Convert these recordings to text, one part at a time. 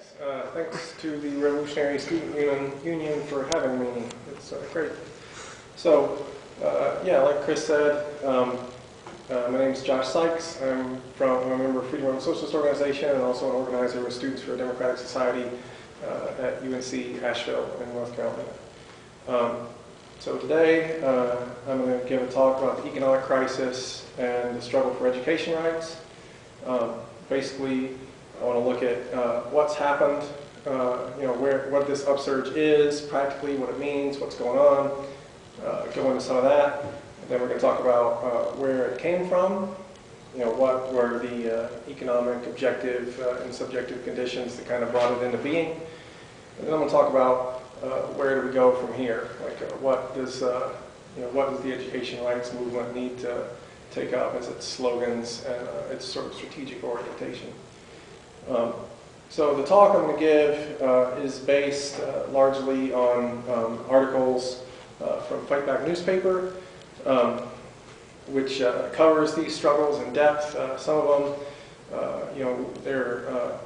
Thanks. Thanks to the Revolutionary Student Union for having me. It's great. So, yeah, like Chris said, my name is Josh Sykes. I'm a member of Freedom of Socialist organization and also an organizer with Students for a Democratic Society at UNC-Asheville in North Carolina. So today, I'm going to give a talk about the economic crisis and the struggle for education rights. Basically, I want to look at what's happened, what this upsurge is, practically what it means, what's going on, go into some of that. And then we're going to talk about where it came from, what were the economic, objective, and subjective conditions that kind of brought it into being. And then I'm going to talk about where do we go from here? Like, what does the education rights movement need to take up as its slogans and its sort of strategic orientation? So the talk I'm going to give is based largely on articles from Fight Back newspaper, which covers these struggles in depth. Some of them, they're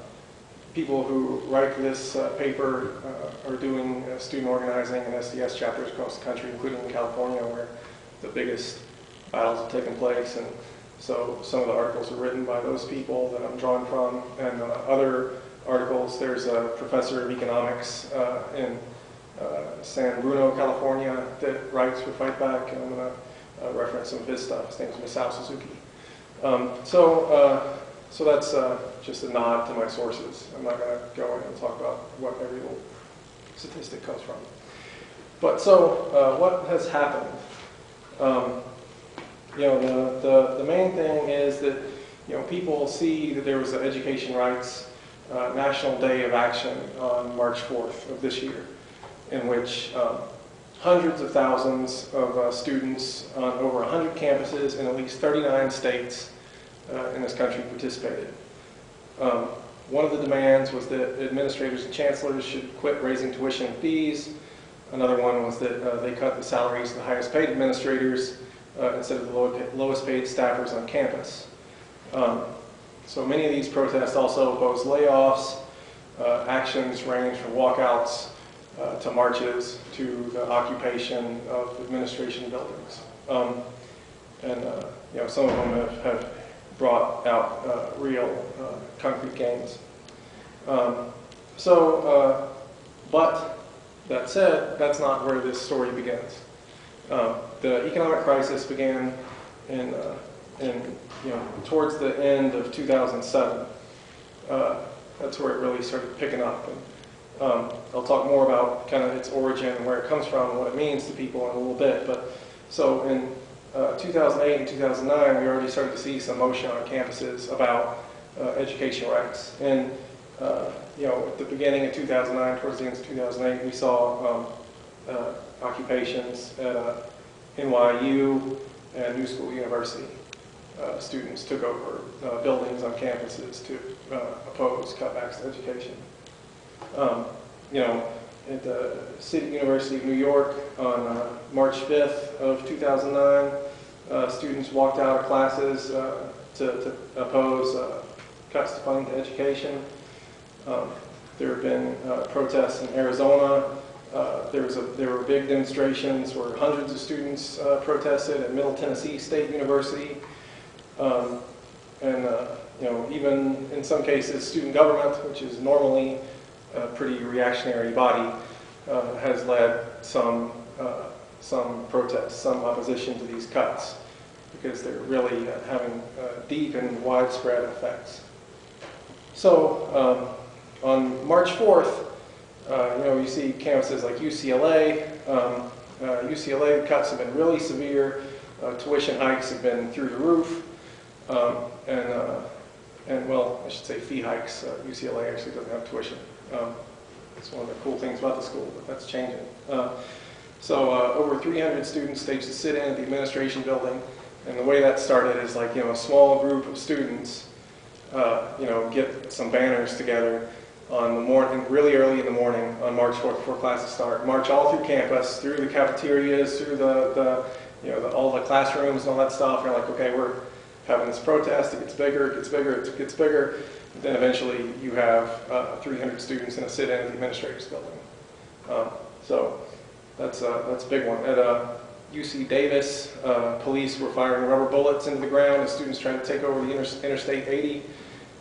people who write this paper are doing student organizing and SDS chapters across the country, including in California, where the biggest battles have taken place. And so some of the articles are written by those people that I'm drawn from. And other articles, there's a professor of economics in San Bruno, California, that writes for Fight Back, and I'm going to reference some of his stuff. His name is Masao Suzuki. So that's just a nod to my sources. I'm not going to go in and talk about what every little statistic comes from. But so what has happened? The main thing is that people see that there was an education rights National Day of Action on March 4th of this year, in which hundreds of thousands of students on over 100 campuses in at least 39 states in this country participated. One of the demands was that administrators and chancellors should quit raising tuition and fees. Another one was that they cut the salaries of the highest paid administrators instead of the lowest paid staffers on campus. So many of these protests also opposed layoffs. Actions range from walkouts to marches to the occupation of administration buildings. Some of them have brought out real concrete gains. But that said, that's not where this story begins. The economic crisis began towards the end of 2007. That's where it really started picking up. And, I'll talk more about kind of its origin and where it comes from and what it means to people in a little bit. But so in 2008 and 2009, we already started to see some motion on campuses about education rights. And at the beginning of 2009, towards the end of 2008, we saw occupations at NYU and New School University. Students took over buildings on campuses to oppose cutbacks to education. At the University of New York on March 5th of 2009, students walked out of classes to oppose cuts to funding to education. There have been protests in Arizona. There were big demonstrations where hundreds of students protested at Middle Tennessee State University. Even in some cases, student government, which is normally a pretty reactionary body, has led some protests, some opposition to these cuts, because they're really having deep and widespread effects. So on March 4th, you see campuses like UCLA. UCLA cuts have been really severe. Tuition hikes have been through the roof. Well, I should say fee hikes. UCLA actually doesn't have tuition. It's one of the cool things about the school, but that's changing. Over 300 students staged a sit-in at the administration building, and the way that started is like, a small group of students, get some banners together on the morning, really early in the morning on March 4th before classes start. March all through campus, through the cafeterias, through all the classrooms and all that stuff. And you're like, okay, we're having this protest. It gets bigger, it gets bigger, it gets bigger. And then eventually you have 300 students in a sit-in at the administrator's building. So that's a big one. At UC Davis, police were firing rubber bullets into the ground as students tried to take over the Interstate 80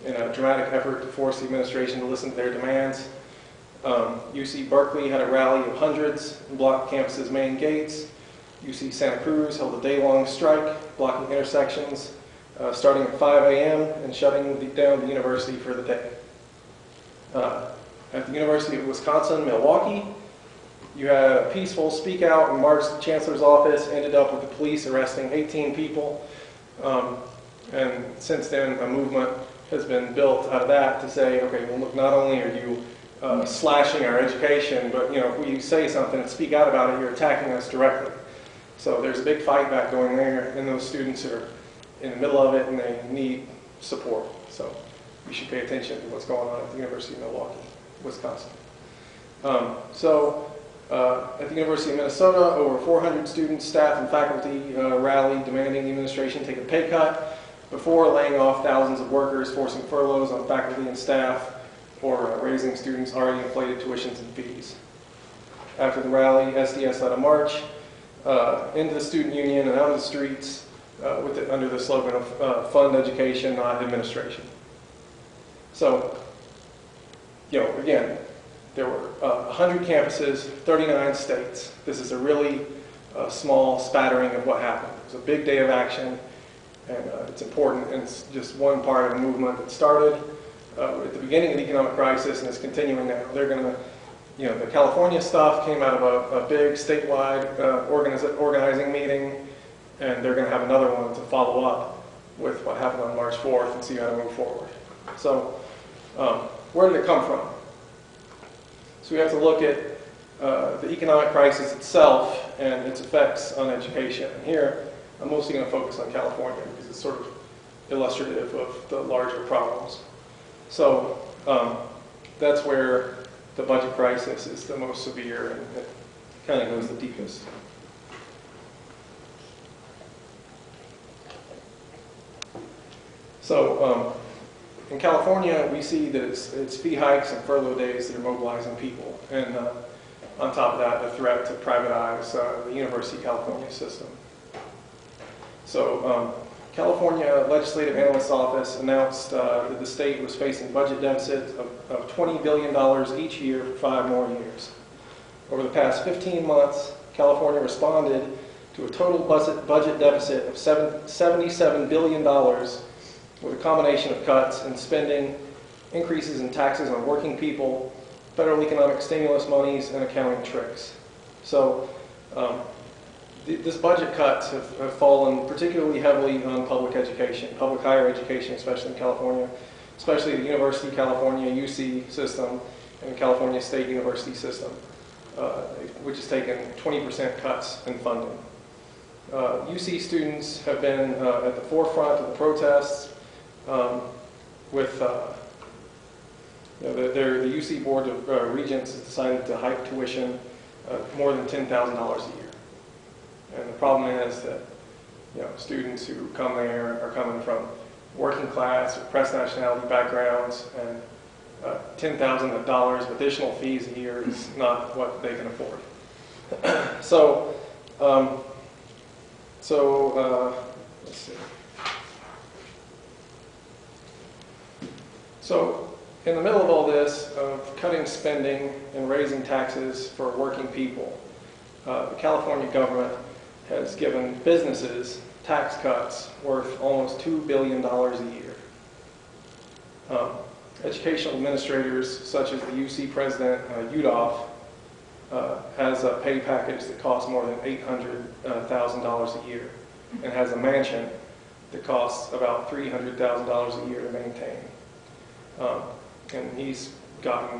in a dramatic effort to force the administration to listen to their demands. UC Berkeley had a rally of hundreds and blocked campus's main gates. UC Santa Cruz held a day-long strike, blocking intersections, starting at 5 a.m. and shutting down the university for the day. At the University of Wisconsin-Milwaukee, you had a peaceful speak out and march to the chancellor's office, ended up with the police arresting 18 people. And since then, a movement has been built out of that to say, okay, well, look, not only are you slashing our education, but if we say something and speak out about it, you're attacking us directly. So there's a big fight back going there, and those students are in the middle of it, and they need support. So we should pay attention to what's going on at the University of Milwaukee, Wisconsin. At the University of Minnesota, over 400 students, staff, and faculty rallied demanding the administration take a pay cut before laying off thousands of workers, forcing furloughs on faculty and staff, or raising students' already inflated tuitions and fees. After the rally, SDS led a march into the student union and out of the streets under the slogan of fund education, not administration. So, again, there were 100 campuses, 39 states. This is a really small spattering of what happened. It was a big day of action, and it's important, and it's just one part of a movement that started at the beginning of the economic crisis and is continuing now. They're going to, the California stuff came out of a big statewide organizing meeting, and they're going to have another one to follow up with what happened on March 4th and see how to move forward. So, where did it come from? So we have to look at the economic crisis itself and its effects on education. And here, I'm mostly going to focus on California because it's sort of illustrative of the larger problems. So that's where the budget crisis is the most severe, and it kind of goes the deepest. So in California, we see that it's fee hikes and furlough days that are mobilizing people. And on top of that, the threat to privatize the University of California system. So California Legislative Analyst's Office announced that the state was facing budget deficits of $20 billion each year for 5 more years. Over the past 15 months, California responded to a total budget deficit of $77 billion with a combination of cuts in spending, increases in taxes on working people, federal economic stimulus monies, and accounting tricks. So this budget cuts have fallen particularly heavily on public education, public higher education, especially in California, especially the University of California, UC system, and the California State University system, which has taken 20% cuts in funding. UC students have been at the forefront of the protests with the UC Board of Regents has decided to hike tuition more than $10,000 a year. And the problem is that students who come there are coming from working class or oppressed nationality backgrounds, and $10,000 of additional fees a year is not what they can afford. So let's see. So in the middle of all this, of cutting spending and raising taxes for working people, the California government has given businesses tax cuts worth almost $2 billion a year. Educational administrators, such as the UC president, Udolph, has a pay package that costs more than $800,000 a year, and has a mansion that costs about $300,000 a year to maintain. And he's gotten,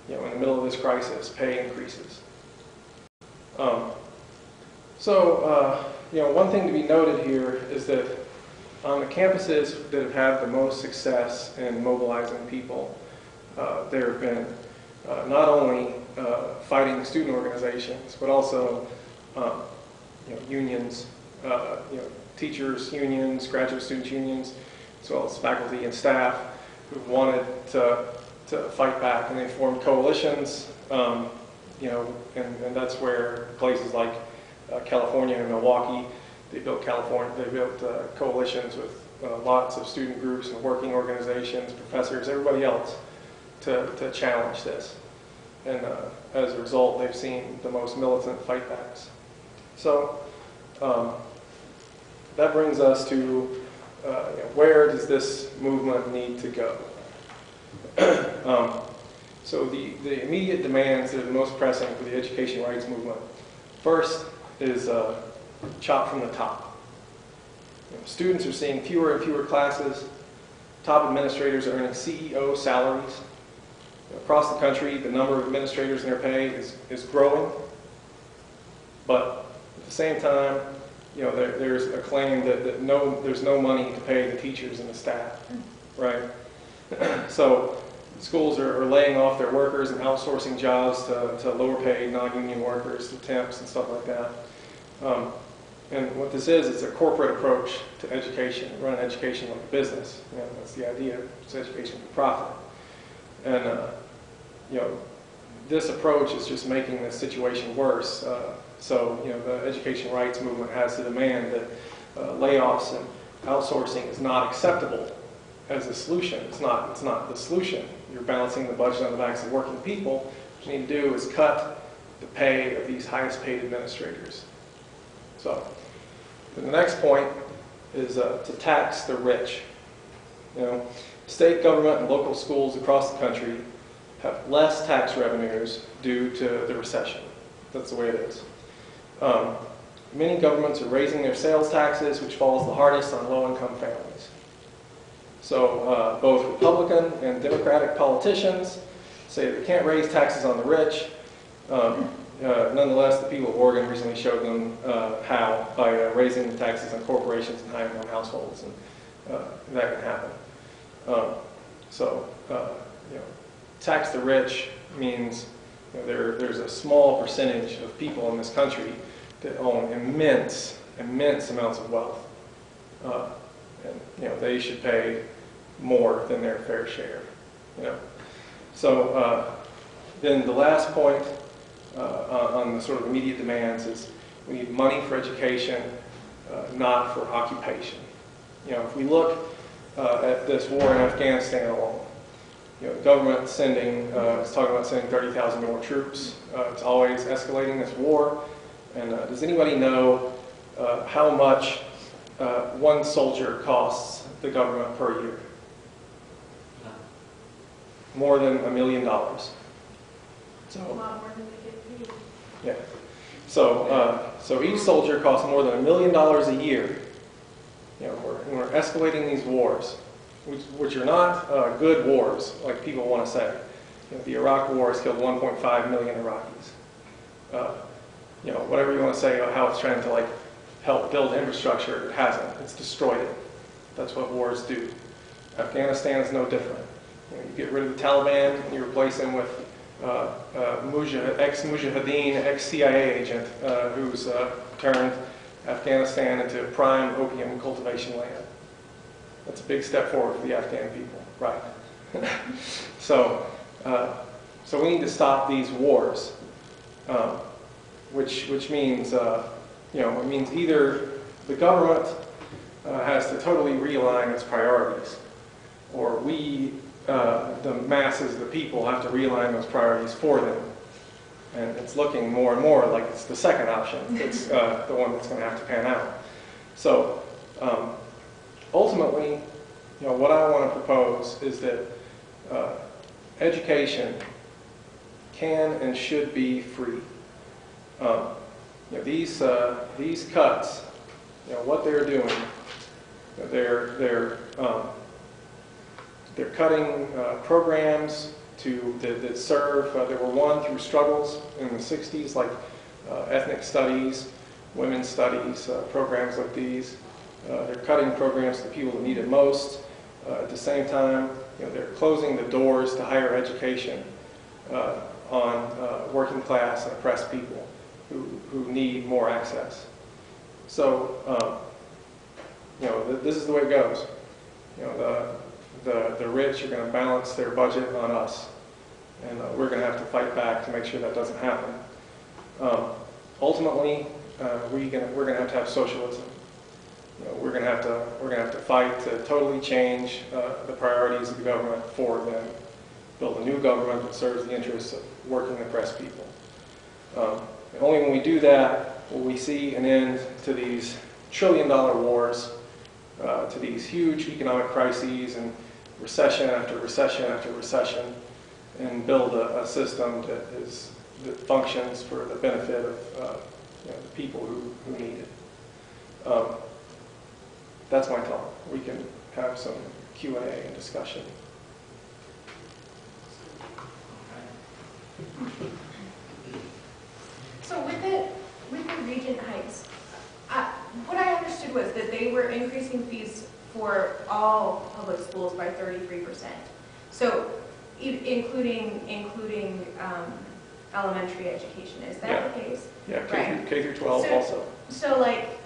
in the middle of this crisis, pay increases. One thing to be noted here is that on the campuses that have had the most success in mobilizing people, there have been not only fighting student organizations, but also unions, teachers unions, graduate student unions, as well as faculty and staff who wanted to fight back, and they formed coalitions, you know, and that's where places like California and Milwaukee, they built coalitions with lots of student groups and working organizations, professors, everybody else to challenge this. And as a result, they've seen the most militant fightbacks. So that brings us to you know, where does this movement need to go? So the immediate demands that are the most pressing for the education rights movement, first is chop from the top. You know, students are seeing fewer and fewer classes. Top administrators are earning CEO salaries. You know, across the country, the number of administrators and their pay is growing. But at the same time, you know, there's a claim that there's no money to pay the teachers and the staff, right? So schools are laying off their workers and outsourcing jobs to lower paid non-union workers, to temps and stuff like that. And what this is, it's a corporate approach to education, run education like a business. You know, that's the idea, it's education for profit. And you know, this approach is just making this situation worse. So you know, the education rights movement has to demand that layoffs and outsourcing is not acceptable as a solution. It's not the solution. You're balancing the budget on the backs of working people. What you need to do is cut the pay of these highest paid administrators. So the next point is to tax the rich. You know, state government and local schools across the country have less tax revenues due to the recession. That's the way it is. Many governments are raising their sales taxes, which falls the hardest on low-income families. So both Republican and Democratic politicians say they can't raise taxes on the rich. Nonetheless, the people of Oregon recently showed them how by raising the taxes on corporations and high-income households, and that can happen. You know, tax the rich means you know, there's a small percentage of people in this country that own immense amounts of wealth, and you know they should pay more than their fair share. You know, so then the last point on the sort of immediate demands is we need money for education, not for occupation. You know, if we look at this war in Afghanistan alone, you know, the government sending, is talking about sending 30,000 more troops. It's always escalating this war. And does anybody know how much one soldier costs the government per year? More than $1 million. So, a lot more than they get paid. Yeah. So each soldier costs more than $1 million a year. You know, we're escalating these wars, which are not good wars, like people want to say. You know, the Iraq War has killed 1.5 million Iraqis. You know, whatever you want to say about how it's trying to like help build infrastructure, it hasn't. It's destroyed it. That's what wars do. Afghanistan is no different. You know, you get rid of the Taliban and you replace them with ex-Mujahideen, ex-CIA agent who's turned Afghanistan into prime opium cultivation land. That's a big step forward for the Afghan people, right? So we need to stop these wars, which means, you know, it means either the government has to totally realign its priorities, or we, the masses, the people, have to realign those priorities for them. And it's looking more and more like it's the second option. It's the one that's going to have to pan out. So ultimately, you know, what I want to propose is that education can and should be free. You know, these cuts, you know, what they're doing, you know, they're cutting programs that serve, that were won through struggles in the 60s, like ethnic studies, women's studies, programs like these. They're cutting programs to people that need it most. At the same time, you know, they're closing the doors to higher education on working class and oppressed people who need more access. So this is the way it goes. The rich are going to balance their budget on us, and we're going to have to fight back to make sure that doesn't happen. Ultimately, we're going to have socialism. We're going to have to fight to totally change the priorities of the government for them. Build a new government that serves the interests of working and oppressed people. Only when we do that will we see an end to these trillion-dollar wars, to these huge economic crises and recession after recession after recession, and build a system that functions for the benefit of the people who need it. That's my talk. We can have some Q&A and discussion. So with the Regent Heights, what I understood was that they were increasing fees for all public schools by 33%. So including elementary education. Is that the case? Yeah, right. K through 12 also. So like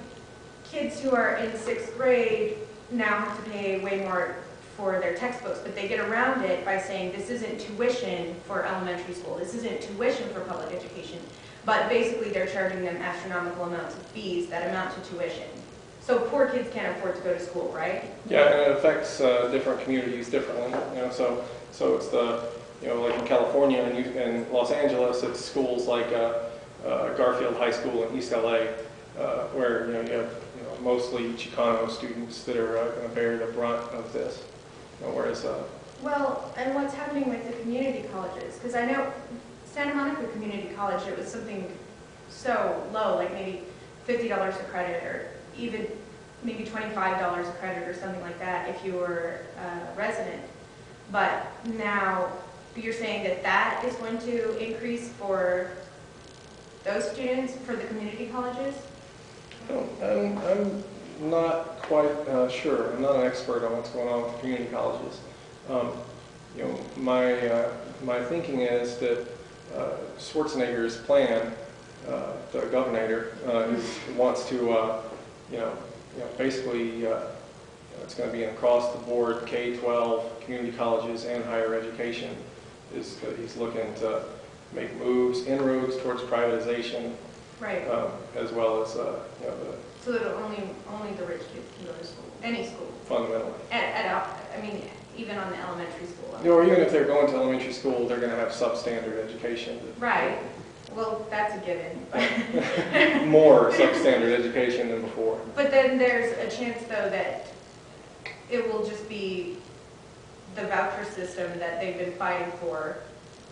kids who are in 6th grade now have to pay way more for their textbooks, but they get around it by saying this isn't tuition for elementary school, this isn't tuition for public education, but basically they're charging them astronomical amounts of fees that amount to tuition. So poor kids can't afford to go to school, right? Yeah, and it affects different communities differently. So it's like in California and Los Angeles, it's schools like Garfield High School in East LA, where you have mostly Chicano students that are going to bear the brunt of this. Whereas well, and what's happening with the community colleges? Because I know Santa Monica Community College, it was something so low, like maybe $50 a credit, or even maybe $25 a credit or something like that if you were a resident. But now you're saying that that is going to increase for those students, for the community colleges? I'm not quite sure. I'm not an expert on what's going on with community colleges. My thinking is that Schwarzenegger's plan, the governor, wants to, basically, it's going to be an across-the-board K-12 community colleges and higher education. He's looking to make inroads towards privatization, right? As well as so that only the rich kids can go to school, any school. Fundamentally. I mean, even on the elementary school level. Or even if they're going to elementary school, they're going to have substandard education. Right. Well, that's a given. But more substandard education than before. But then there's a chance, though, that it will just be the voucher system that they've been fighting for,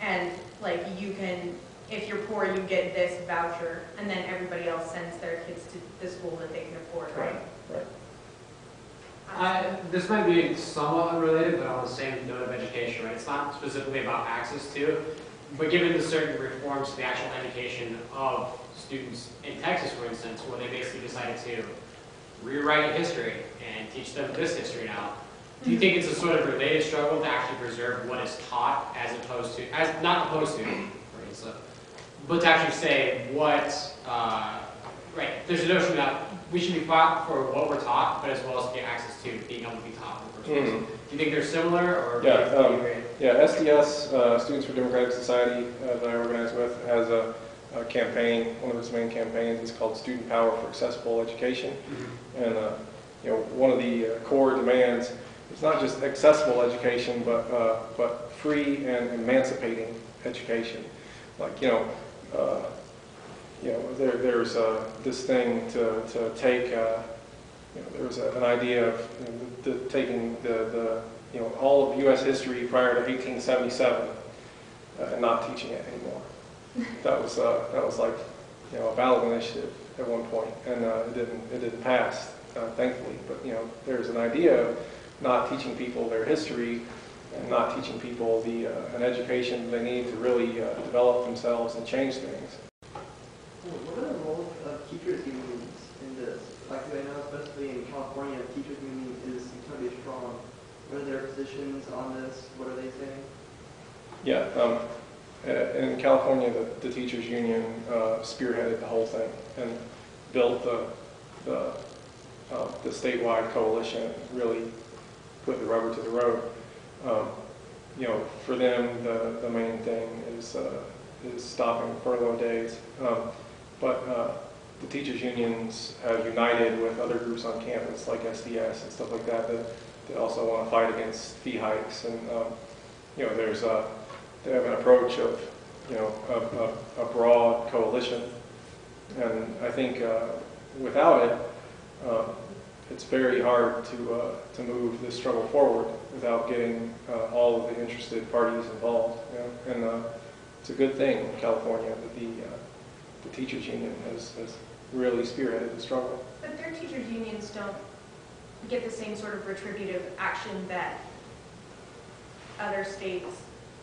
and like you can, if you're poor, you get this voucher, and then everybody else sends their kids to the school that they can afford, right? Right. This might be somewhat unrelated, but on the same note of education, right? It's not specifically about access to, but given the certain reforms to the actual education of students in Texas, for instance, where they basically decided to rewrite history and teach them this history now, do you think it's a sort of related struggle to actually preserve what is taught as opposed to, not opposed to, but to actually say what, right, there's a notion that we should be fought for what we're taught, but as well as get access to being able to be taught in the first place. Do you think they're similar, or SDS, Students for Democratic Society, that I organize with, has a campaign. One of its main campaigns is called Student Power for Accessible Education. And one of the core demands is not just accessible education, but free and emancipating education. Like there's this thing to take. There was an idea of taking the all of U.S. history prior to 1877 and not teaching it anymore. That was like a ballot initiative at one point, and it didn't pass, thankfully. But there's an idea of not teaching people their history and not teaching people an education they need to really develop themselves and change things. What are the roles of teachers unions in this? Like right now, especially in California, teachers union is incredibly strong. What are their positions on this? What are they saying? Yeah, in California, the teachers union spearheaded the whole thing and built the the statewide coalition really put the rubber to the road. You know, for them, the main thing is stopping furlough days. But the teachers' unions have united with other groups on campus, like SDS and stuff like that, that also want to fight against fee hikes. And you know, they have an approach of, you know, a broad coalition. And I think without it, it's very hard to move this struggle forward without getting all of the interested parties involved. You know? And it's a good thing in California that the teachers union has really spearheaded the struggle. But their teachers unions don't get the same sort of retributive action that other states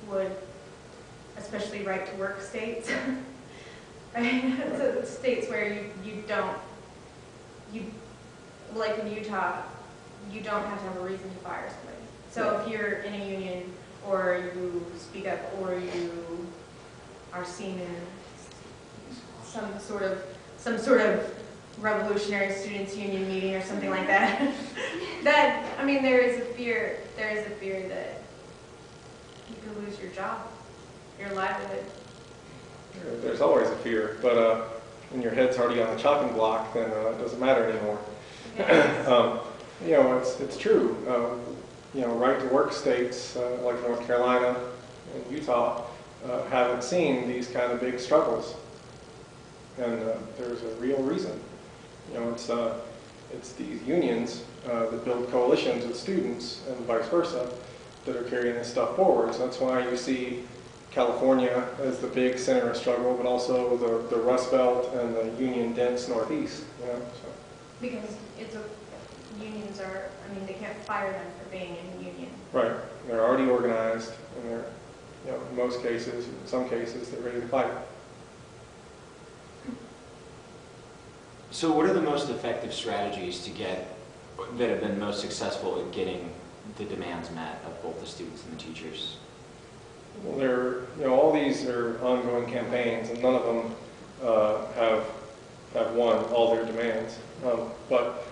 would, especially right-to-work states. Right? So states where you don't, like in Utah, you don't have to have a reason to fire somebody. So if you're in a union, or you speak up, or you are seen in some sort of revolutionary students union meeting or something like that, I mean, there is a fear that you could lose your job, your livelihood. There's always a fear, but when your head's already on the chopping block, then it doesn't matter anymore. Yeah. You know, it's true. You know, right-to-work states like North Carolina and Utah haven't seen these kind of big struggles, and there's a real reason. You know, it's these unions that build coalitions with students and vice versa that are carrying this stuff forward. So that's why you see California as the big center of struggle, but also the Rust Belt and the union-dense Northeast. You know, so. Because unions are, I mean, they can't fire them for being in a union. Right. They're already organized, and they're, you know, in most cases, in some cases, they're ready to fight. So what are the most effective strategies that have been most successful at getting the demands met of both the students and the teachers? Well, you know, all these are ongoing campaigns, and none of them have won all their demands. But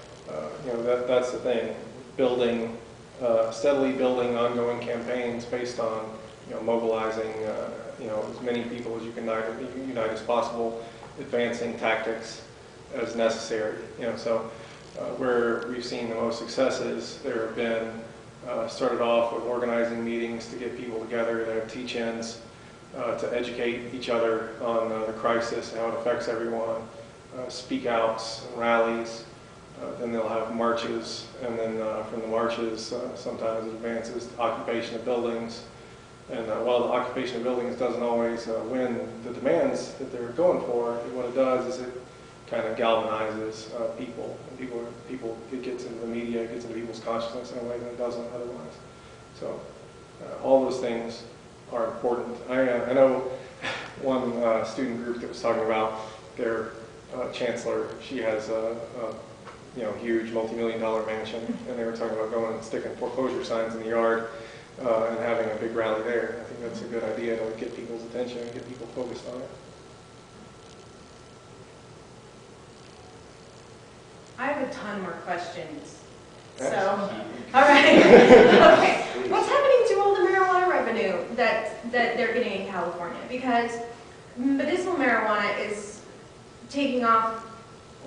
you know, that's the thing: steadily building ongoing campaigns based on, you know, mobilizing you know, as many people as you can unite as possible, advancing tactics as necessary. You know, so where we've seen the most successes, there have been. Started off with organizing meetings to get people together, to have teach-ins, to educate each other on the crisis, how it affects everyone, speak-outs and rallies. Then they'll have marches, and then from the marches, sometimes it advances to occupation of buildings. And while the occupation of buildings doesn't always win the demands that they're going for, what it does is it kind of galvanizes people. And it gets into the media, it gets into people's consciousness in a way that it doesn't otherwise. So all those things are important. I know one student group that was talking about their chancellor. She has a you know, huge multi-million-dollar mansion, and they were talking about going and sticking foreclosure signs in the yard and having a big rally there. I think that's a good idea to get people's attention and get people focused on it. I have a ton more questions. That's So, all right. Okay. What's happening to all the marijuana revenue that they're getting in California? Because medicinal marijuana is taking off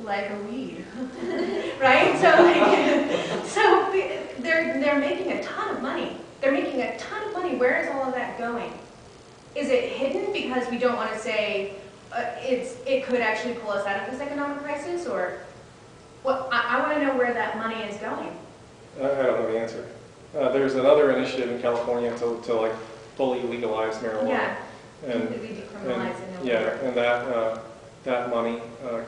like a weed, right? So they're making a ton of money. They're making a ton of money. Where is all of that going? Is it hidden because we don't want to say it could actually pull us out of this economic crisis, or? Well, I want to know where that money is going. I don't know the answer. There's another initiative in California to like fully legalize marijuana. Yeah, and completely decriminalize it. yeah, and that money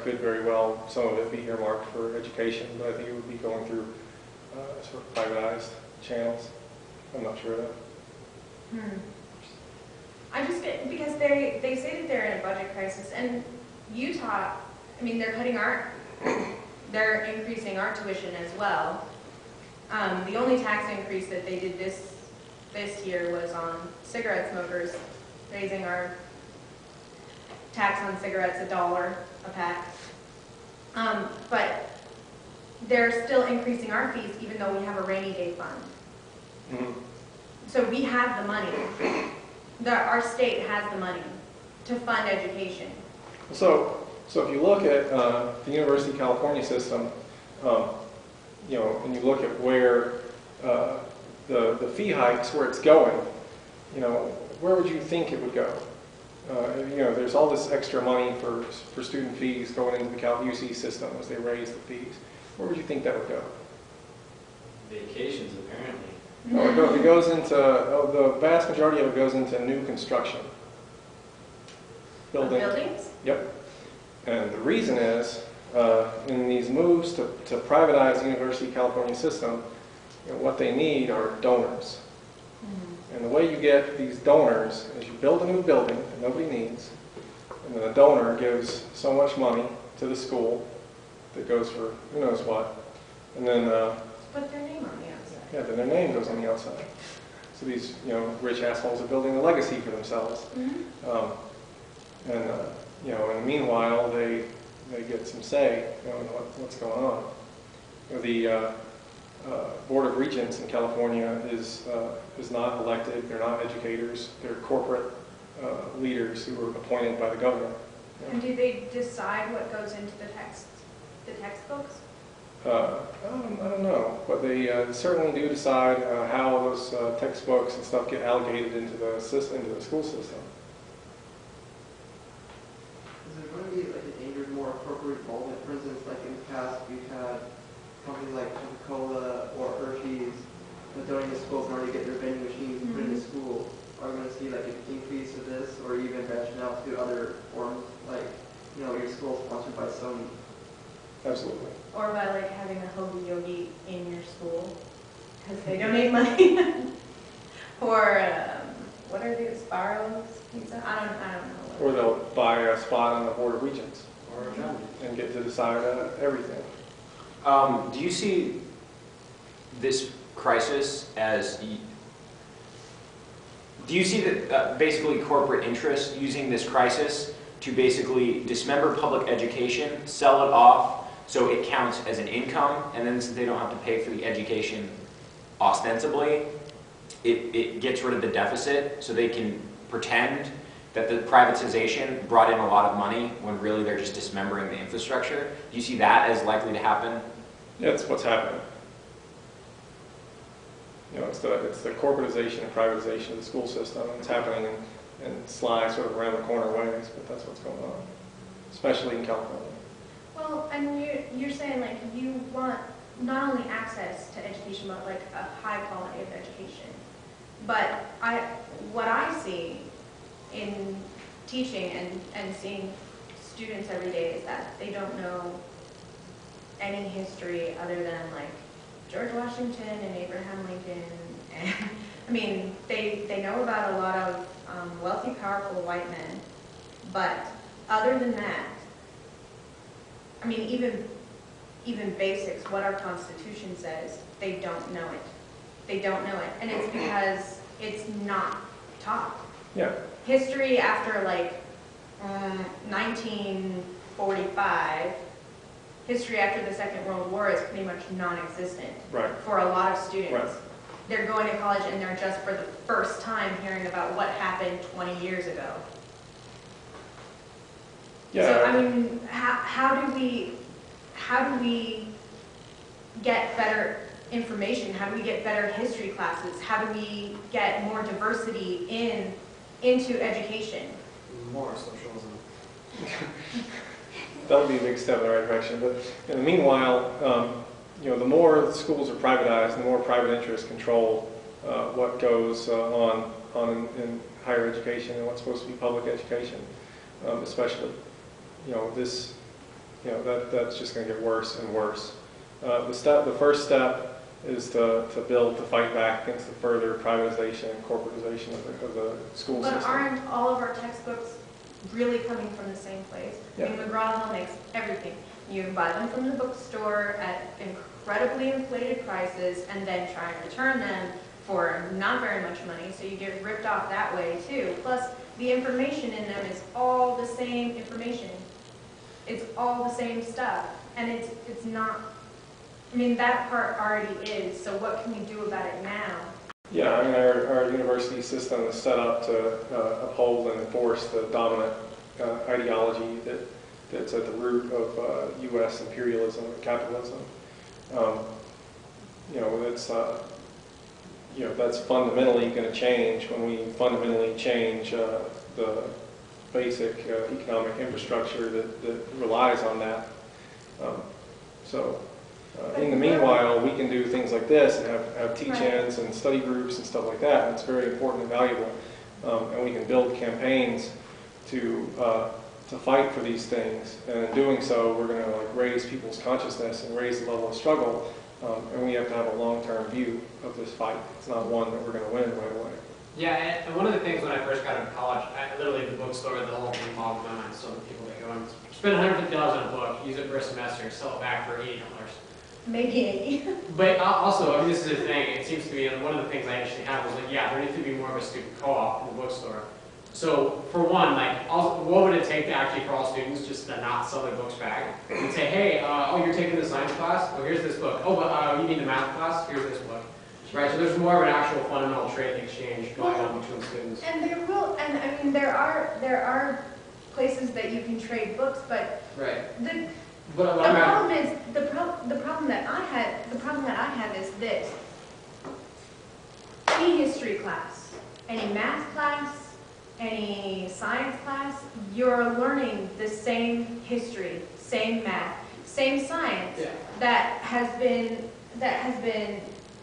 could very well, some of it be earmarked for education, but I think it would be going through sort of privatized channels. I'm not sure of that. I just get, because they say that they're in a budget crisis, and Utah, I mean, they're increasing our tuition as well. The only tax increase that they did this year was on cigarette smokers, raising our tax on cigarettes $1 a pack. But they're still increasing our fees even though we have a rainy day fund. Mhm. So we have the money. Our state has the money to fund education. So if you look at the University of California system, you know, and you look at where the fee hikes, where it's going, you know, where would you think it would go? You know, there's all this extra money for student fees going into the UC system as they raise the fees. Where would you think that would go? Vacations, apparently. No, it goes into, the vast majority of it goes into new construction. Buildings? Yep. And the reason is, in these moves to privatize the University of California system, you know, what they need are donors. And the way you get these donors is you build a new building that nobody needs, and then the donor gives so much money to the school that goes for who knows what, and then Put their name on the outside. yeah, then their name goes on the outside. So these, you know, rich assholes are building a legacy for themselves. You know, in the meanwhile, they get some say, you know, in what's going on. You know, the Board of Regents in California is not elected. They're not educators. They're corporate leaders who are appointed by the governor. You know. And do they decide what goes into the textbooks? I don't know, but they certainly do decide how those textbooks and stuff get allocated into the system, into the school system. Is there going to be like an aimed more corporate involvement? For instance, like in the past, we've had companies like Coca-Cola or Hershey's donating to schools in order to get their vending machines put into school. Are we going to see like an increase of this, or even branching out to other forms, like, you know, your school sponsored by Sony? Absolutely. Or by like having a hoagie yogi in your school because they donate money. Or what are these, Sparrows pizza? I don't know. Or they'll buy a spot on the Board of Regents Or a job. and get to decide everything. Do you see this crisis as, do you see that basically corporate interests using this crisis to basically dismember public education, sell it off so it counts as an income, and then since they don't have to pay for the education ostensibly, it gets rid of the deficit so they can pretend that the privatization brought in a lot of money when really they're just dismembering the infrastructure? Do you see that as likely to happen? Yeah, that's what's happening. You know, it's the corporatization and privatization of the school system. It's happening in sly, sort of around the corner ways, but that's what's going on, especially in California. Well, and you're saying like you want not only access to education, but like a high quality of education. But what I see in teaching and seeing students every day is that they don't know any history other than like George Washington and Abraham Lincoln. And I mean, they know about a lot of wealthy, powerful white men, but other than that, I mean, even basics, what our Constitution says, they don't know it. They don't know it, and it's because it's not taught. Yeah. History after like 1945, history after the Second World War is pretty much non-existent Right. for a lot of students. Right. They're going to college and they're just for the first time hearing about what happened 20 years ago. Yeah. So I mean, how do we get better information? How do we get better history classes? How do we get more diversity into education? More socialism. That would be a big step in the right direction. But in the meanwhile, you know, the more the schools are privatized, the more private interests control what goes on in higher education and what's supposed to be public education, especially. You know, that's just going to get worse and worse. The first step is to fight back against the further privatization and corporatization of the school But system. aren't all of our textbooks really coming from the same place? Yeah. I mean, McGraw-Hill makes everything. You buy them from the bookstore at incredibly inflated prices and then try and return them for not very much money, so you get ripped off that way too. Plus, the information in them is all the same information. It's all the same stuff, and it's not I mean, that part already is, so what can we do about it now? Yeah, I mean, our university system is set up to uphold and enforce the dominant ideology that's at the root of U.S. imperialism and capitalism. You know, that's fundamentally going to change when we fundamentally change the basic economic infrastructure that relies on that. In the meanwhile, we can do things like this and have teach-ins and study groups and stuff like that. And it's very important and valuable. And we can build campaigns to fight for these things. And in doing so, we're going to like raise people's consciousness and raise the level of struggle. And we have to have a long-term view of this fight. It's not one that we're going to win right away. Yeah, and one of the things when I first got into college, I literally, the bookstore, the whole thing bogged my mind. So the people that go and spend $150 on a book, use it for a semester, sell it back for $80. Maybe 80. But also, I mean, this is the thing, it seems to me, and one of the things I actually had was like, yeah, there needs to be more of a student co-op in the bookstore. So, for one, like, what would it take to actually, for all students, just to not sell their books back? And say, hey, oh, you're taking the science class? Oh, here's this book. Oh, but you need the math class? Here's this book. Right, so there's more of an actual fundamental trade exchange going on between students. And I mean, there are places that you can trade books, but right. the But problem is, the problem that I have is this. Any history class, any math class, any science class, you're learning the same history, same math, same science that has been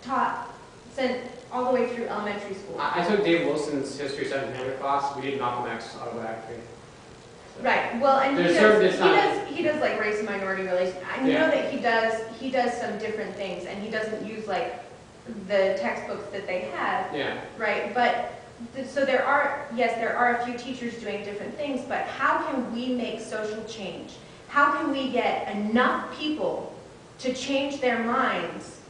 taught since all the way through elementary school. I took Dave Wilson's history 1700 class. We did Malcolm X autobiography. Right. Well, and he does like race and minority relations. I know that he does some different things, and he doesn't use like the textbooks that they have. Yeah. Right. But so there are a few teachers doing different things, but how can we make social change? How can we get enough people to change their minds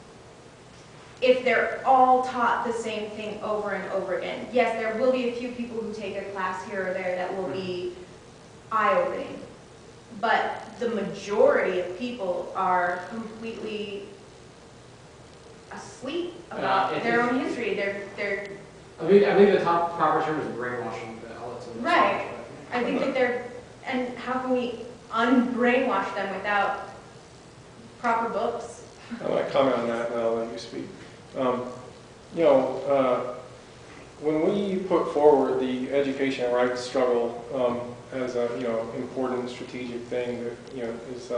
if they're all taught the same thing over and over again? Yes, there will be a few people who take a class here or there that will be eye-opening, but the majority of people are completely asleep about their own history. They're. I think the proper term is brainwashing. But I'll let someone Right. I think that and how can we unbrainwash them without proper books? I might comment on that, and I'll let you speak. When we put forward the education and rights struggle as a important strategic thing that is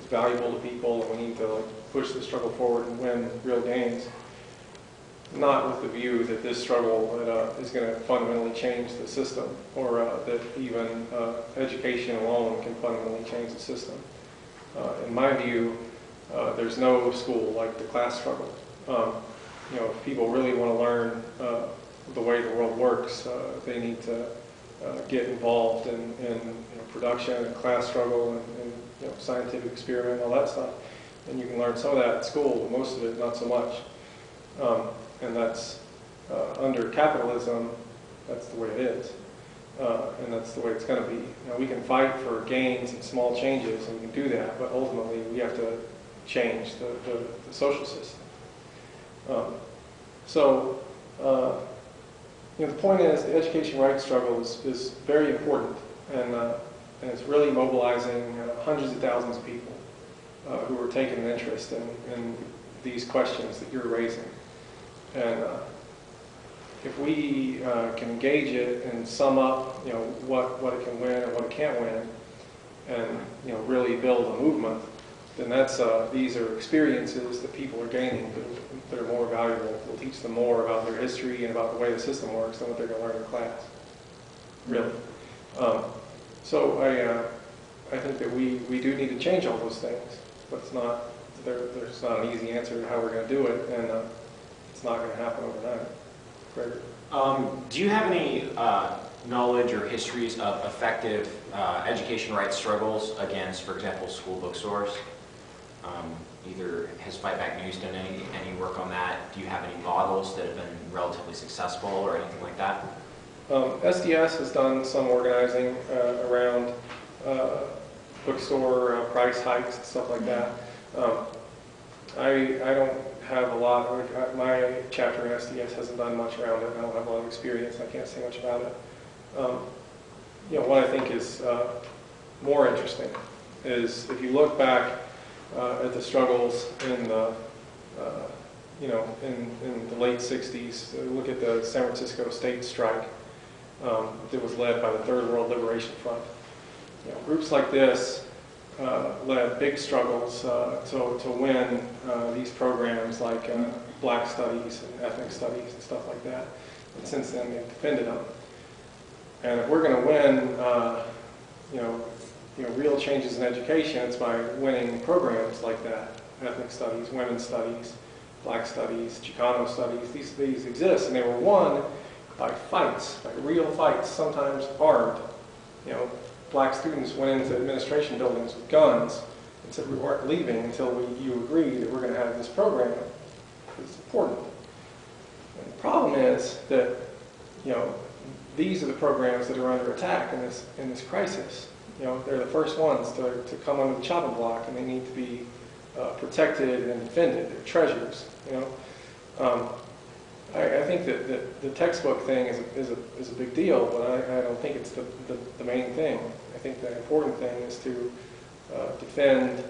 valuable to people, and we need to push the struggle forward and win real gains, not with the view that this struggle is going to fundamentally change the system, or that even education alone can fundamentally change the system. In my view, there's no school like the class struggle. If people really want to learn the way the world works, they need to get involved in production and class struggle and scientific experiment and all that stuff. And you can learn some of that at school, but most of it not so much. And that's under capitalism, that's the way it is. And that's the way it's going to be. We can fight for gains and small changes, and we can do that, but ultimately we have to change the social system. The point is, the education rights struggle is very important, and it's really mobilizing hundreds of thousands of people who are taking an interest in these questions that you're raising. And if we can engage it and sum up, what it can win and what it can't win, and really build a movement, then these are experiences that people are gaining that are more valuable. We'll teach them more about their history and about the way the system works than what they're going to learn in class. Really. I think that we do need to change all those things, but there's not an easy answer to how we're going to do it, and it's not going to happen overnight. Gregory? Do you have any knowledge or histories of effective education rights struggles against, for example, school bookstores? Either has Fight Back News done any work on that? Do you have any models that have been relatively successful or anything like that? SDS has done some organizing around bookstore price hikes and stuff like that. I don't have a lot, my chapter in SDS hasn't done much around it. I don't have a lot of experience. I can't say much about it. What I think is more interesting is if you look back at the struggles in the, in the late 60s, look at the San Francisco state strike that was led by the Third World Liberation Front. Groups like this led big struggles to win these programs like Black Studies and Ethnic Studies and stuff like that. And since then, they've defended them. And if we're going to win, real changes in education, it's by winning programs like that: Ethnic Studies, Women's Studies, Black Studies, Chicano Studies. These exist, and they were won by fights, by real fights, sometimes armed. Black students went into administration buildings with guns and said we weren't leaving until you agree that we're going to have this program. It's important. And the problem is that, these are the programs that are under attack in this crisis. They're the first ones to come under the chopping block, and they need to be protected and defended. They're treasures. I think that the textbook thing is a big deal, but I don't think it's the main thing. I think the important thing is to defend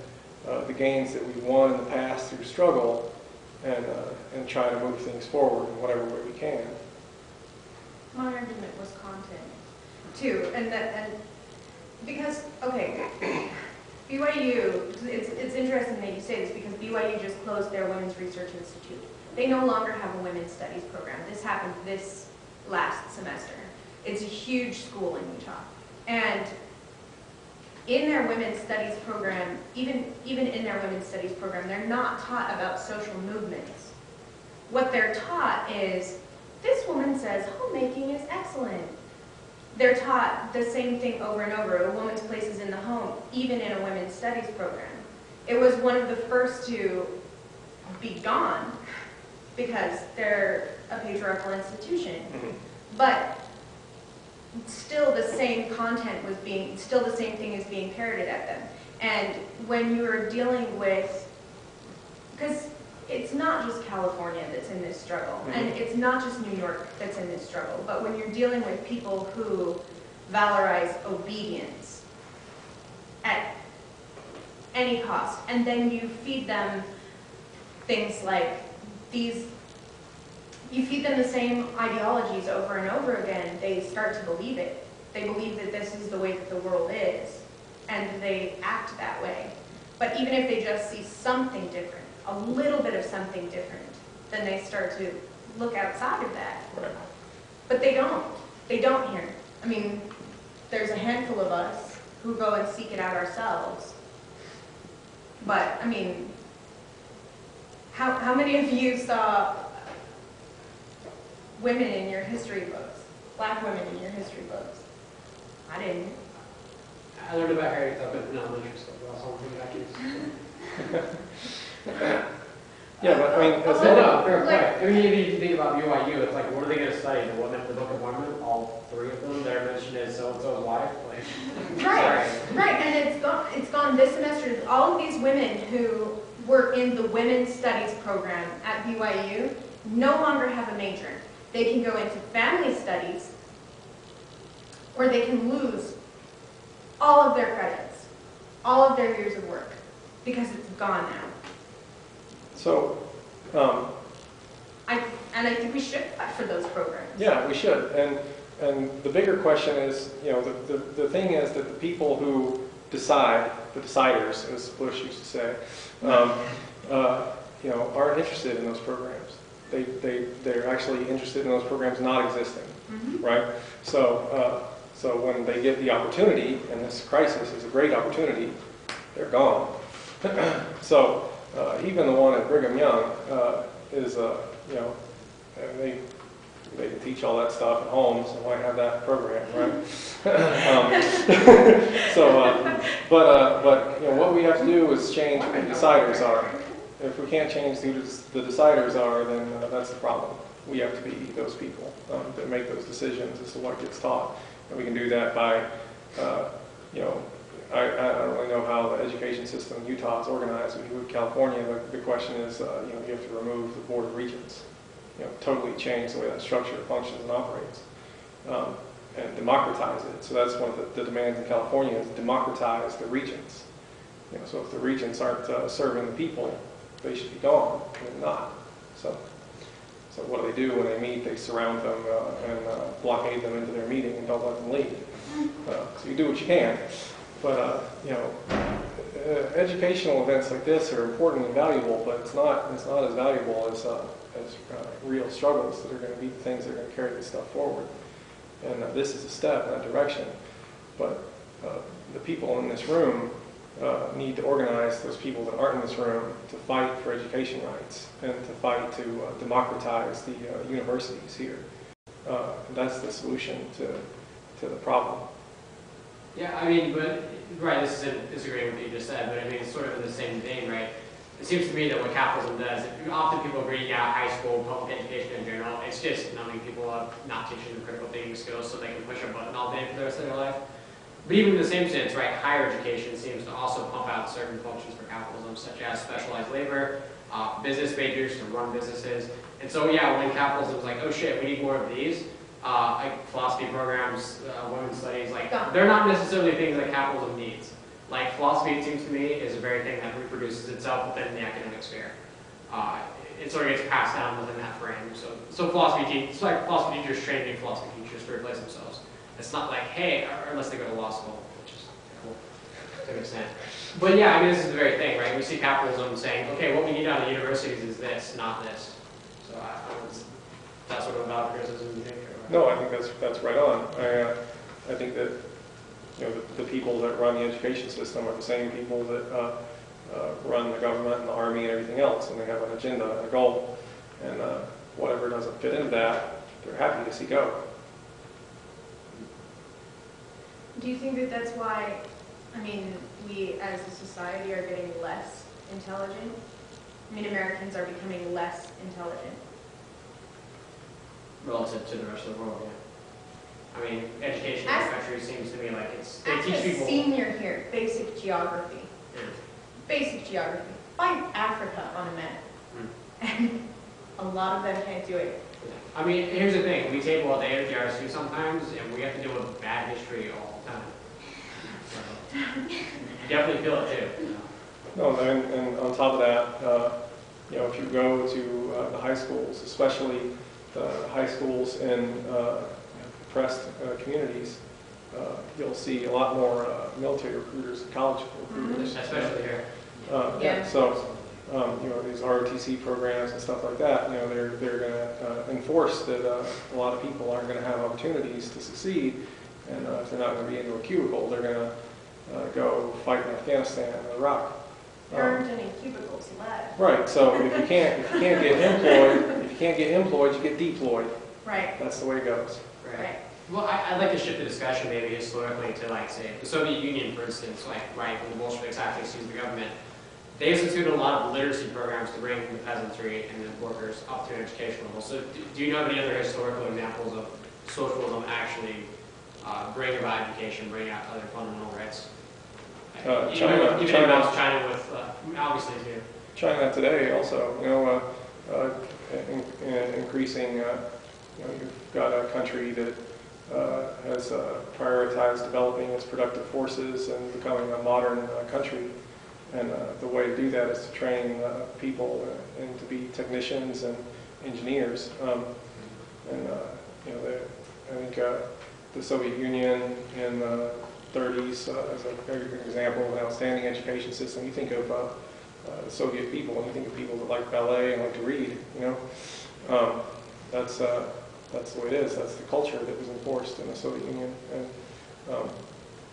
the gains that we've won in the past through struggle, and try to move things forward in whatever way we can. My argument was content too, and because BYU, it's interesting that you say this because BYU just closed their Women's Research Institute. They no longer have a women's studies program. This happened this last semester. It's a huge school in Utah. And in their women's studies program, even in their women's studies program, they're not taught about social movements. What they're taught is, this woman says homemaking is excellent. They're taught the same thing over and over. A woman's place is in the home, even in a women's studies program. It was one of the first to be gone because they're a patriarchal institution. Mm-hmm. But still the same content was still the same thing is being parroted at them. And when you're dealing with, because it's not just California that's in this struggle, mm-hmm. and it's not just New York that's in this struggle, but when you're dealing with people who valorize obedience at any cost, and then you feed them things like you feed them the same ideologies over and over again, they start to believe it. They believe that this is the way that the world is, and they act that way. But even if they just see something different, a little bit of something different, then they start to look outside of that. Right. But they don't. They don't here. I mean, there's a handful of us who go and seek it out ourselves. But, I mean, how many of you saw women in your history books? Black women in your history books? I didn't. I learned about Harriet Tubman in elementary school, but I was home Yeah, but I mean, No, fair point. I mean, if you think about BYU, it's like, what are they going to study? The Book of Mormon? All three of them that are mentioned as so-and-so's wife? Like, Right, and it's gone this semester. All of these women who were in the women's studies program at BYU no longer have a major. They can go into family studies, or they can lose all of their credits, all of their years of work, because it's gone now. So, I think we should fight for those programs. yeah, we should. And the bigger question is, the thing is that the people who decide, the deciders, as Bush used to say, aren't interested in those programs. They're actually interested in those programs not existing, Mm-hmm. right? So when they get the opportunity, and this crisis is a great opportunity, they're gone. So even the one at Brigham Young is, they can teach all that stuff at home, so why have that program, right? But what we have to do is change who the deciders are. If we can't change who the deciders are, then that's the problem. We have to be those people that make those decisions as to what gets taught. And we can do that by, I don't really know how the education system in Utah is organized. If you move to California, the question is, you have to remove the Board of Regents, totally change the way that structure functions and operates, and democratize it. So that's one of the demands in California is democratize the regents. So if the regents aren't serving the people, they should be gone, and they're not. So what do when they meet? They surround them and blockade them into their meeting and don't let them leave. So you do what you can. But, educational events like this are important and valuable, but it's not as valuable as real struggles that are going to be the things that are going to carry this stuff forward. And this is a step in that direction. But the people in this room need to organize those people that aren't in this room to fight for education rights and to fight to democratize the universities here. That's the solution to the problem. Yeah, I mean, but, right, this isn't disagreeing with what you just said, but I mean, it's sort of in the same vein, right? It seems to me that what capitalism does, often people bring out high school, public education in general, it's just numbing people up, not teaching them critical thinking skills so they can push a button all day for the rest of their life. But even in the same sense, right, higher education seems to also pump out certain functions for capitalism, such as specialized labor, business majors to run businesses. And so, yeah, when capitalism is like, oh shit, we need more of these, like philosophy programs, women's studies, like, they're not necessarily things that capitalism needs. Like, philosophy, it seems to me, is a very thing that reproduces itself within the academic sphere. It sort of gets passed down within that frame. So philosophy teachers train new philosophy teachers to replace themselves. It's not like, hey, or unless they go to law school, which is cool to an extent. But yeah, I mean, this is the very thing, right? We see capitalism saying, okay, what we need out of universities is this, not this. So that's sort of about criticism you think? No, I think that's right on. I think that the people that run the education system are the same people that run the government and the army and everything else, and they have an agenda and a goal, and whatever doesn't fit into that, they're happy to see go. Do you think that that's why, I mean, we as a society are getting less intelligent? I mean, Americans are becoming less intelligent. Relative to the rest of the world, yeah. I mean, education in this country seems to me like they As teach a people. senior here, basic geography. Yeah. Basic geography. Find Africa on a map. And a lot of them can't do it. I mean, here's the thing. We table all day at the RSU sometimes, and we have to deal with bad history all the time. So, you definitely feel it too. No, and on top of that, if you go to the high schools, especially the high schools in oppressed communities, you'll see a lot more military recruiters and college recruiters. Especially here. Yeah. So, these ROTC programs and stuff like that, they're going to enforce that a lot of people aren't going to have opportunities to succeed, and if they're not going to be into a cubicle, they're going to go fight in Afghanistan and Iraq. There aren't any cubicles left. Right. So if you can't get employed, you get deployed. Right. That's the way it goes. Right. Well, I'd like to shift the discussion maybe historically to, like, say, the Soviet Union, for instance, like, right, when the Bolsheviks actually seized the government. They instituted a lot of literacy programs to bring the peasantry and the workers up to an education level. So do you know of any other historical examples of socialism actually bringing about education, bringing out other fundamental rights? China with, obviously, too. China today also, increasing, you've got a country that has prioritized developing its productive forces and becoming a modern country. And the way to do that is to train people and to be technicians and engineers. I think the Soviet Union in the 30s is a very good example of an outstanding education system. You think of the Soviet people, and you think of people that like ballet and like to read. That's the way it is. That's the culture that was enforced in the Soviet Union, and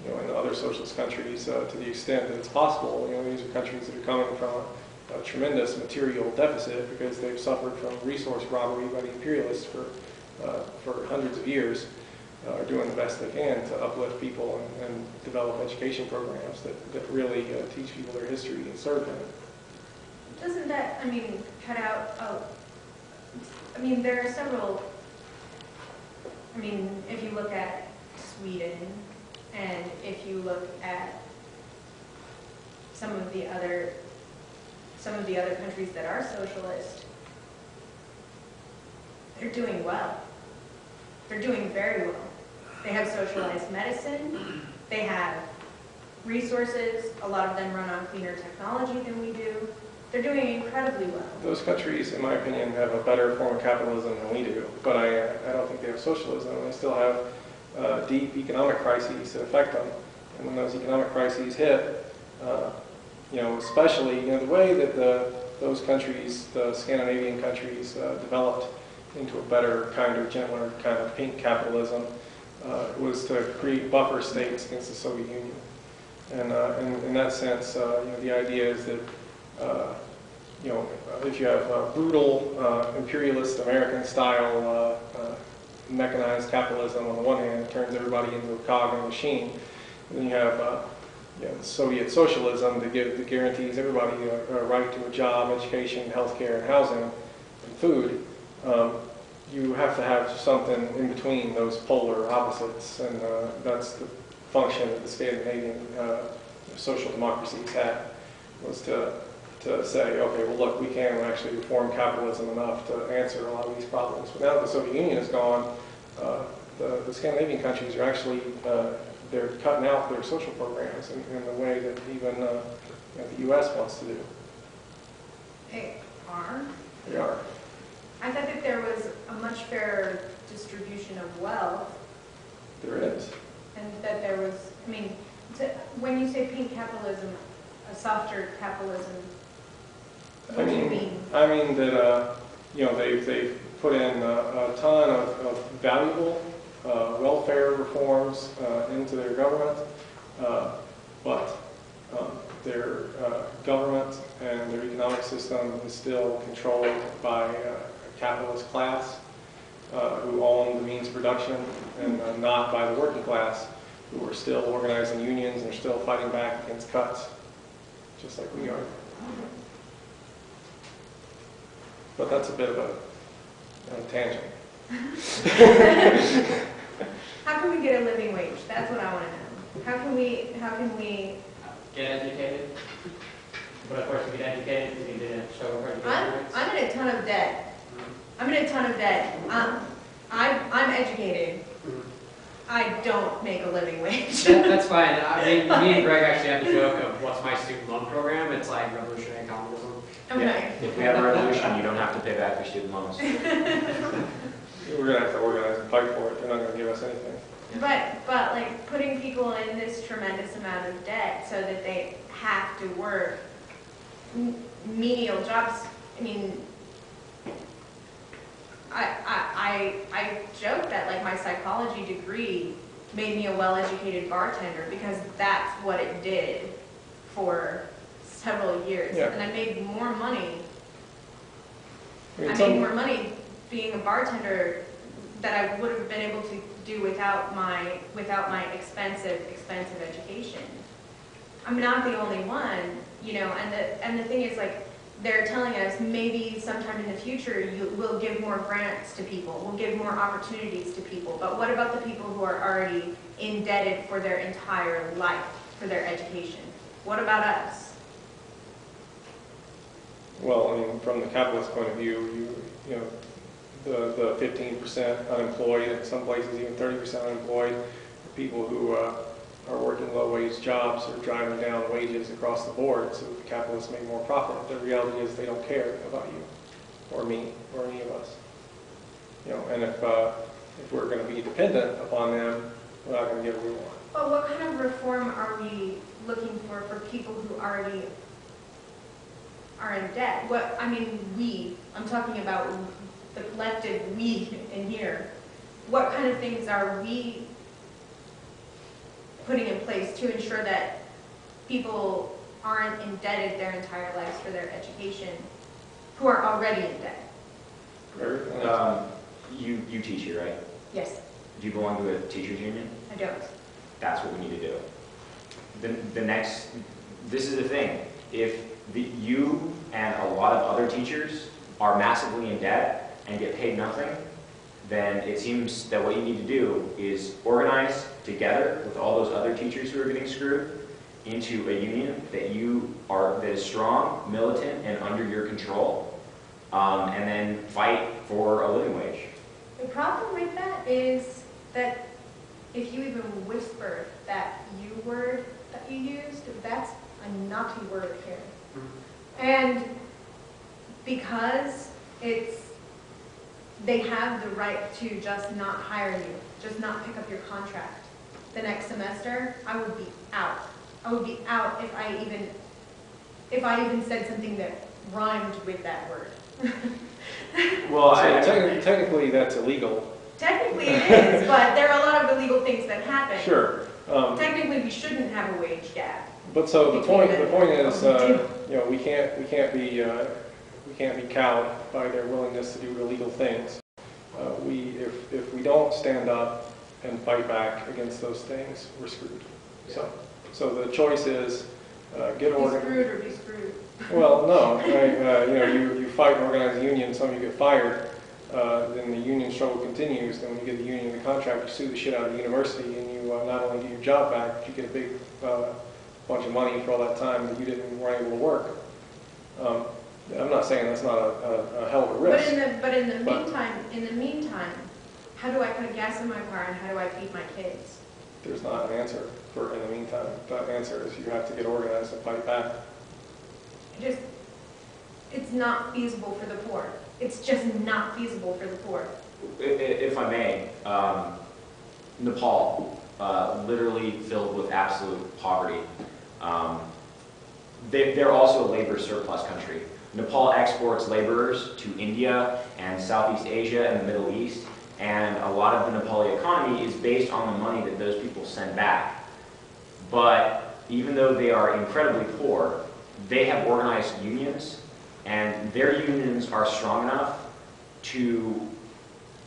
in other socialist countries, to the extent that it's possible. These are countries that are coming from a tremendous material deficit because they've suffered from resource robbery by the imperialists for hundreds of years. Are doing the best they can to uplift people and develop education programs that really teach people their history and serve them. Doesn't that, cut out, there are several, if you look at Sweden, and if you look at some of the other countries that are socialist, they're doing well. They're doing very well. They have socialized medicine. They have resources. A lot of them run on cleaner technology than we do. They're doing incredibly well. Those countries, in my opinion, have a better form of capitalism than we do, but I don't think they have socialism. They still have deep economic crises that affect them. And when those economic crises hit, especially, the way that those countries, the Scandinavian countries, developed into a better, kinder, gentler kind of pink capitalism was to create buffer states against the Soviet Union. And in that sense, the idea is that if you have brutal imperialist American-style mechanized capitalism on the one hand, turns everybody into a cog in a machine, and then you have Soviet socialism that guarantees everybody a right to a job, education, healthcare, and housing, and food. You have to have something in between those polar opposites, and that's the function that the Scandinavian social democracies had, was to say, okay, well look, we can actually reform capitalism enough to answer a lot of these problems. But now that the Soviet Union is gone, the Scandinavian countries are actually, they're cutting out their social programs in the way that even the U.S. wants to do. They are? They are. I thought that there was a much fairer distribution of wealth, There is. and that there was, when you say pink capitalism, a softer capitalism, what do you mean? I mean that they've put in a ton of valuable welfare reforms into their government, but their government and their economic system is still controlled by a capitalist class who own the means of production, and not by the working class, who are still organizing unions and are still fighting back against cuts, just like we are. But that's a bit of a tangent. How can we get a living wage? That's what I want to know. How can we Get educated. But of course, to get educated, you need to show for I'm in a ton of debt. I'm in a ton of debt. I'm educated. I don't make a living wage. That's fine. Me and Greg actually have the joke of what's my student loan program. It's like revolutionary communism. Okay. If we have a revolution, you don't have to pay back your student loans. We're going to have to organize and fight for it. They're not going to give us anything. But like putting people in this tremendous amount of debt so that they have to work menial jobs. I joke that like my psychology degree made me a well-educated bartender because that's what it did for several years. Yeah. And I made more money. I some- made more money being a bartender that I would have been able to do without my expensive education. I'm not the only one, and the thing is, like, they're telling us maybe sometime in the future we'll give more grants to people, we'll give more opportunities to people, but what about the people who are already indebted for their entire life for their education? What about us? Well, from the capitalist point of view, the 15% unemployed, in some places even 30% unemployed, people who are working low-wage jobs are driving down wages across the board, so the capitalists make more profit. The reality is they don't care about you, or me, or any of us. And if we're going to be dependent upon them, we're not going to get what we want. But what kind of reform are we looking for people who already are in debt? I'm talking about the collective we in here. What kind of things are we putting in place to ensure that people aren't indebted their entire lives for their education, who are already in debt? You teach here, right? Yes, Do you belong to a teachers union? I don't. That's what we need to do. This is the thing. If you and a lot of other teachers are massively in debt and get paid nothing, then it seems that what you need to do is organize together with all those other teachers who are getting screwed into a union that is strong, militant, and under your control, and then fight for a living wage. The problem with that is that if you even whispered that U word that you used, that's a naughty word here. And because they have the right to just not hire you, just not pick up your contract the next semester, I would be out. I would be out if I even said something that rhymed with that word. Well, So technically, that's illegal. Technically it is, but there are a lot of illegal things that happen. Sure. Technically, we shouldn't have a wage gap. But so the point is, you know, we can't be cowed by their willingness to do illegal things. If we don't stand up and fight back against those things, we're screwed. So the choice is get Be organized. screwed or be screwed. Well, no, right? You know, you fight and organize a union. Some of you get fired. Then the union struggle continues. Then when you get the union the contract, you sue the shit out of the university, and you not only get your job back, but you get a big bunch of money for all that time that you weren't able to work. I'm not saying that's not a hell of a risk. But in the meantime, how do I put gas in my car and how do I feed my kids? There's not an answer for in the meantime. The answer is you have to get organized and fight back. It's not feasible for the poor. It's just not feasible for the poor. if I may, Nepal, literally filled with absolute poverty. They're also a labor surplus country. Nepal exports laborers to India and Southeast Asia and the Middle East, and a lot of the Nepali economy is based on the money that those people send back. But even though they are incredibly poor, they have organized unions, and their unions are strong enough to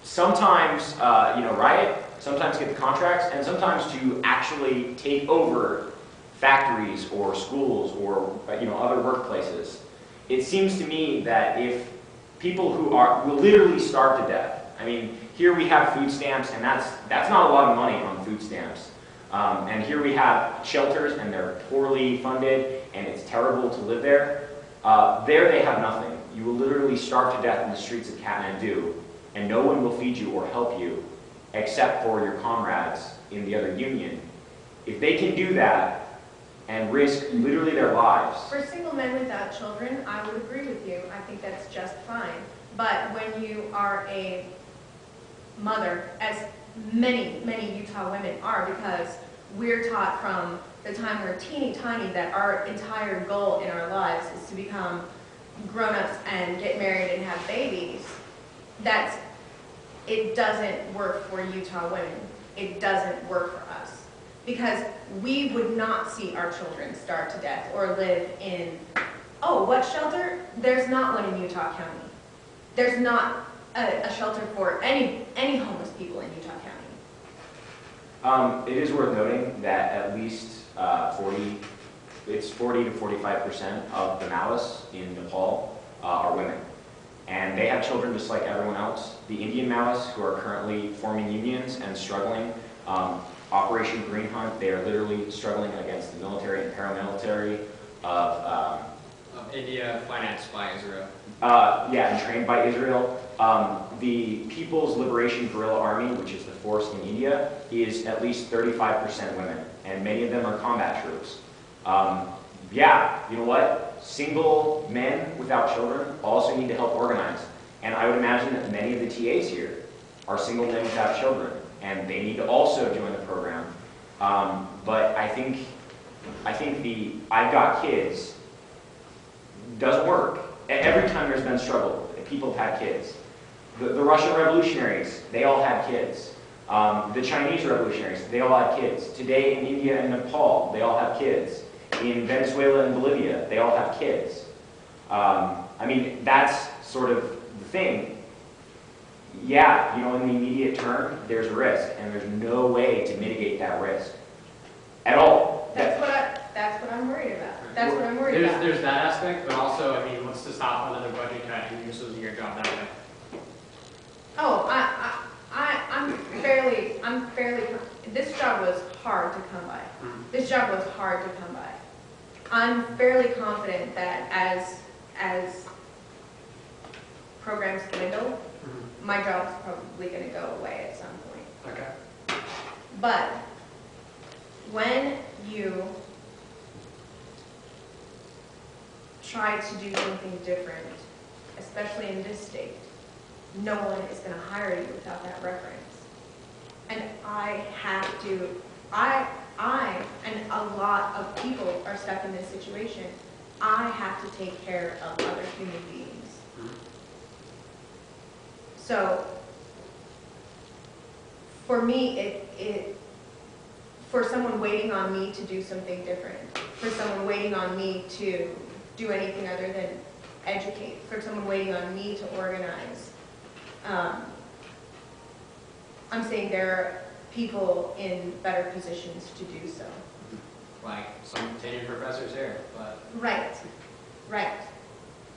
sometimes, riot, sometimes get the contracts, and sometimes to actually take over factories or schools or other workplaces. It seems to me that if people who will literally starve to death, I mean, here we have food stamps, and that's not a lot of money on food stamps. And here we have shelters, and they're poorly funded, and it's terrible to live there. There they have nothing. You will literally starve to death in the streets of Kathmandu, and no one will feed you or help you except for your comrades in the other union. If they can do that and risk literally their lives. For single men without children, I would agree with you. I think that's just fine. But when you are a mother, as many Utah women are, because we're taught from the time we're teeny tiny that our entire goal in our lives is to become grown-ups and get married and have babies, it doesn't work for Utah women. It doesn't work for us. Because we would not see our children starve to death or live in, what shelter? There's not one in Utah County. There's not a shelter for any homeless people in Utah County. It is worth noting that at least 40 to 45% of the Maoists in Nepal are women. And they have children just like everyone else. The Indian Maoists who are currently forming unions and struggling, Operation Green Hunt, they are literally struggling against the military and paramilitary of India, financed by Israel. And trained by Israel. The People's Liberation Guerrilla Army, which is the force in India, is at least 35% women, and many of them are combat troops. You know what? Single men without children also need to help organize. And I would imagine that many of the TAs here are single men without children, and they need to also join the program. But I think the I've got kids doesn't work. Every time there's been struggle, people have had kids. The Russian revolutionaries, they all had kids. The Chinese revolutionaries, they all had kids. Today in India and Nepal, they all have kids. In Venezuela and Bolivia, they all have kids. That's sort of the thing. Yeah, in the immediate term, there's a risk, and there's no way to mitigate that risk at all. That's what I'm worried about. That's what I'm worried about. There's that aspect, but also, what's to stop another budget cut and you're just losing your job that way? I'm fairly, this job was hard to come by. This job was hard to come by. I'm fairly confident that as programs dwindle, my job's probably going to go away at some point. Okay. But when you try to do something different, especially in this state, no one is going to hire you without that reference. And I have to, I and a lot of people are stuck in this situation. I have to take care of other human beings. So for me, for someone waiting on me to do something different, for someone waiting on me to do anything other than educate, for someone waiting on me to organize, I'm saying there are people in better positions to do so. Like some tenured professors here, but. Right, right.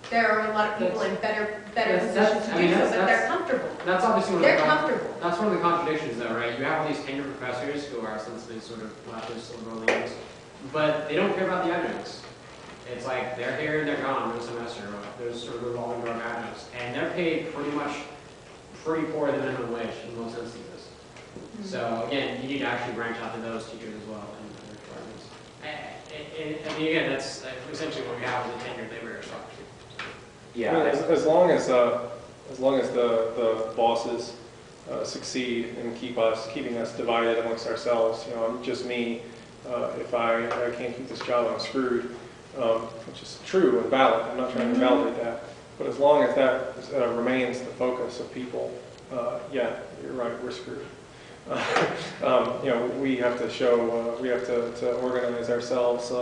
There are a lot of people in better That's- positions to I mean, do so, that's- but they're comfortable. That's obviously one of They're the. comfortable. That's one of the contradictions though, right? You have all these tenured professors who are essentially sort of leftist liberal leanings, but they don't care about the academics. It's like they're here and they're gone in a semester, or there's sort of revolving door academics, and they're paid pretty poor the minimum wage in most instances. So again, you need to actually branch out to those teachers as well in other departments. I mean, again, that's essentially what we have with the tenured laborers. Yeah. I mean, as long as the bosses succeed in keeping us divided amongst ourselves, you know, I'm just me. If I can't keep this job, I'm screwed, which is true and valid. I'm not trying to invalidate that. But as long as that remains the focus of people, yeah, you're right, we're screwed. You know, we have to show, we have to organize ourselves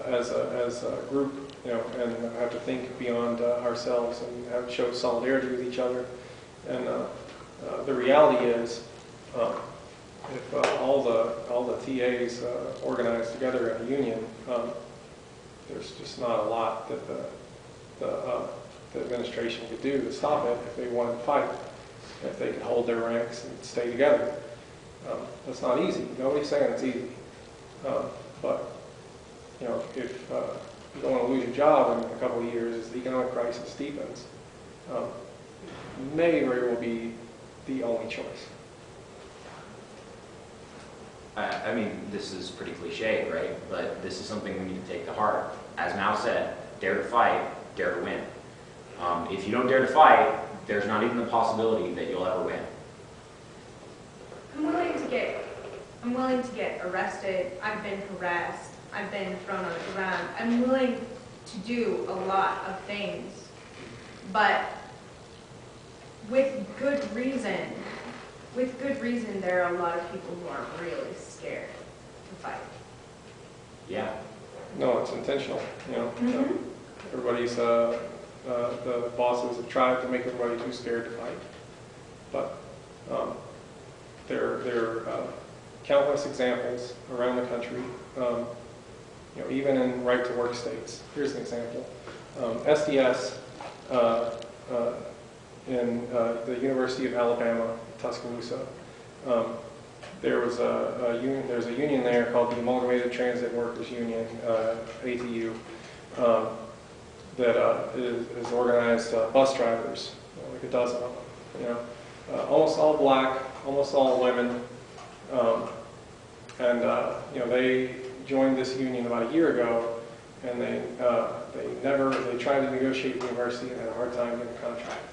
as a group, you know, and have to think beyond ourselves and have to show solidarity with each other. And the reality is, if all the TAs organize together in a union, there's just not a lot that the administration could do to stop it if they wanted to fight. If they could hold their ranks and stay together. That's not easy. Nobody's saying it's easy. But, you know, if you don't want to lose your job in a couple of years as the economic crisis deepens, may very well be the only choice. I mean, this is pretty cliche, right? But this is something we need to take to heart. As Mao said, dare to fight, dare to win. If you don't dare to fight, there's not even the possibility that you'll ever win. I'm willing to get arrested. I've been harassed. I've been thrown on the ground. I'm willing to do a lot of things, but with good reason, there are a lot of people who are really scared to fight. Yeah. No, it's intentional. You know, everybody's the bosses have tried to make everybody too scared to fight, but there are countless examples around the country. You know, even in right-to-work states. Here's an example: SDS in the University of Alabama, Tuscaloosa. There's a union there called the Amalgamated Transit Workers Union, ATU. That is organized bus drivers, you know, like a dozen of them. You know, almost all black, almost all women, and you know, they joined this union about a year ago, and they tried to negotiate with the university and had a hard time getting a contract.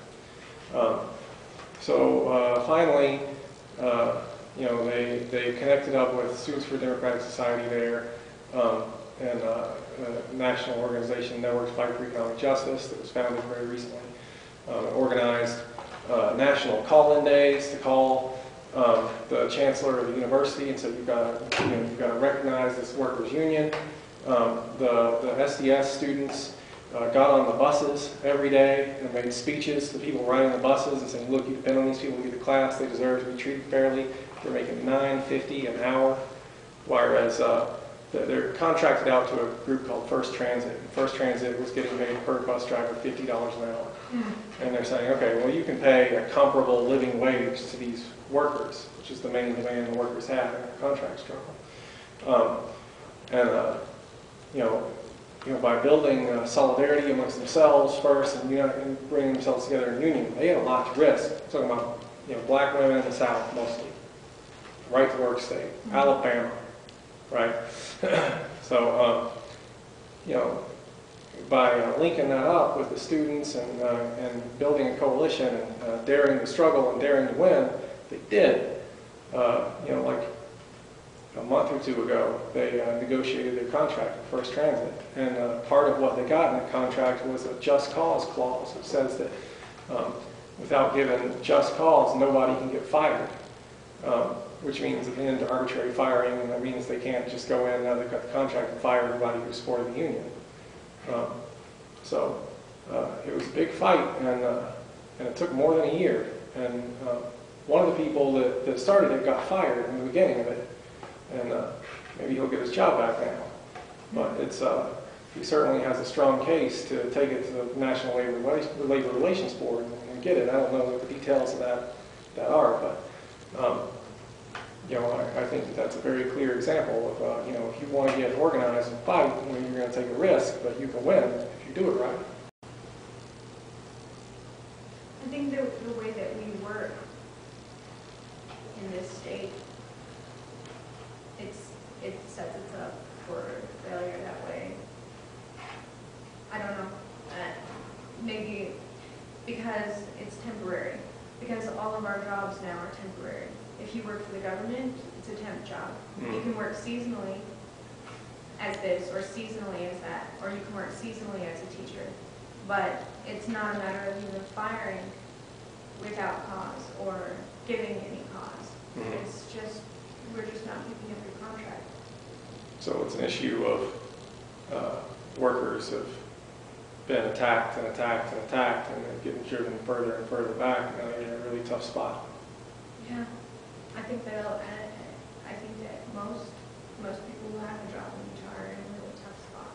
So finally, you know, they connected up with Students for Democratic Society there. And a national organization, Networks Fight for Economic Justice, that was founded very recently, organized national call-in days to call the chancellor of the university and said, you've got to recognize this workers' union. The SDS students got on the buses every day and made speeches to people riding the buses and saying, look, you depend on these people to get to class. They deserve to be treated fairly. They're making $9.50 an hour, whereas they're contracted out to a group called First Transit. And First Transit was getting paid per bus driver $50 an hour. And they're saying, okay, well, you can pay a comparable living wage to these workers, which is the main demand the workers have in a contract struggle. you know, by building solidarity amongst themselves first and, and bringing themselves together in union, they had a lot to risk. I'm talking about, black women in the South mostly, right to work state, Alabama, right? So, by linking that up with the students and building a coalition and daring to struggle and daring to win, they did. Like a month or two ago, they negotiated their contract with First Transit, and part of what they got in the contract was a just cause clause. It says that without giving just cause, nobody can get fired, which means an end to arbitrary firing, and that means they can't just go in, now they've got the contract, and fire everybody who supported the union. So it was a big fight, and it took more than a year. And one of the people that started it got fired in the beginning of it, and maybe he'll get his job back now. But he certainly has a strong case to take it to the National Labor Relations Board and get it. I don't know what the details of that are, but I think that's a very clear example of if you want to get organized and fight, you're going to take a risk, but you can win if you do it right. I think the way that we work in this state, it sets us up for failure that way. I don't know. Maybe because it's temporary. Because all of our jobs now are temporary. If you work for the government, it's a temp job. You can work seasonally as this, or seasonally as that, or you can work seasonally as a teacher. But it's not a matter of even firing without cause or giving any cause. It's just, we're just not picking up your contract. So it's an issue of workers have been attacked and attacked and attacked, and they're getting driven further and further back, and now they're in a really tough spot. Yeah, I think that most people who have a job in HR are in a really tough spot.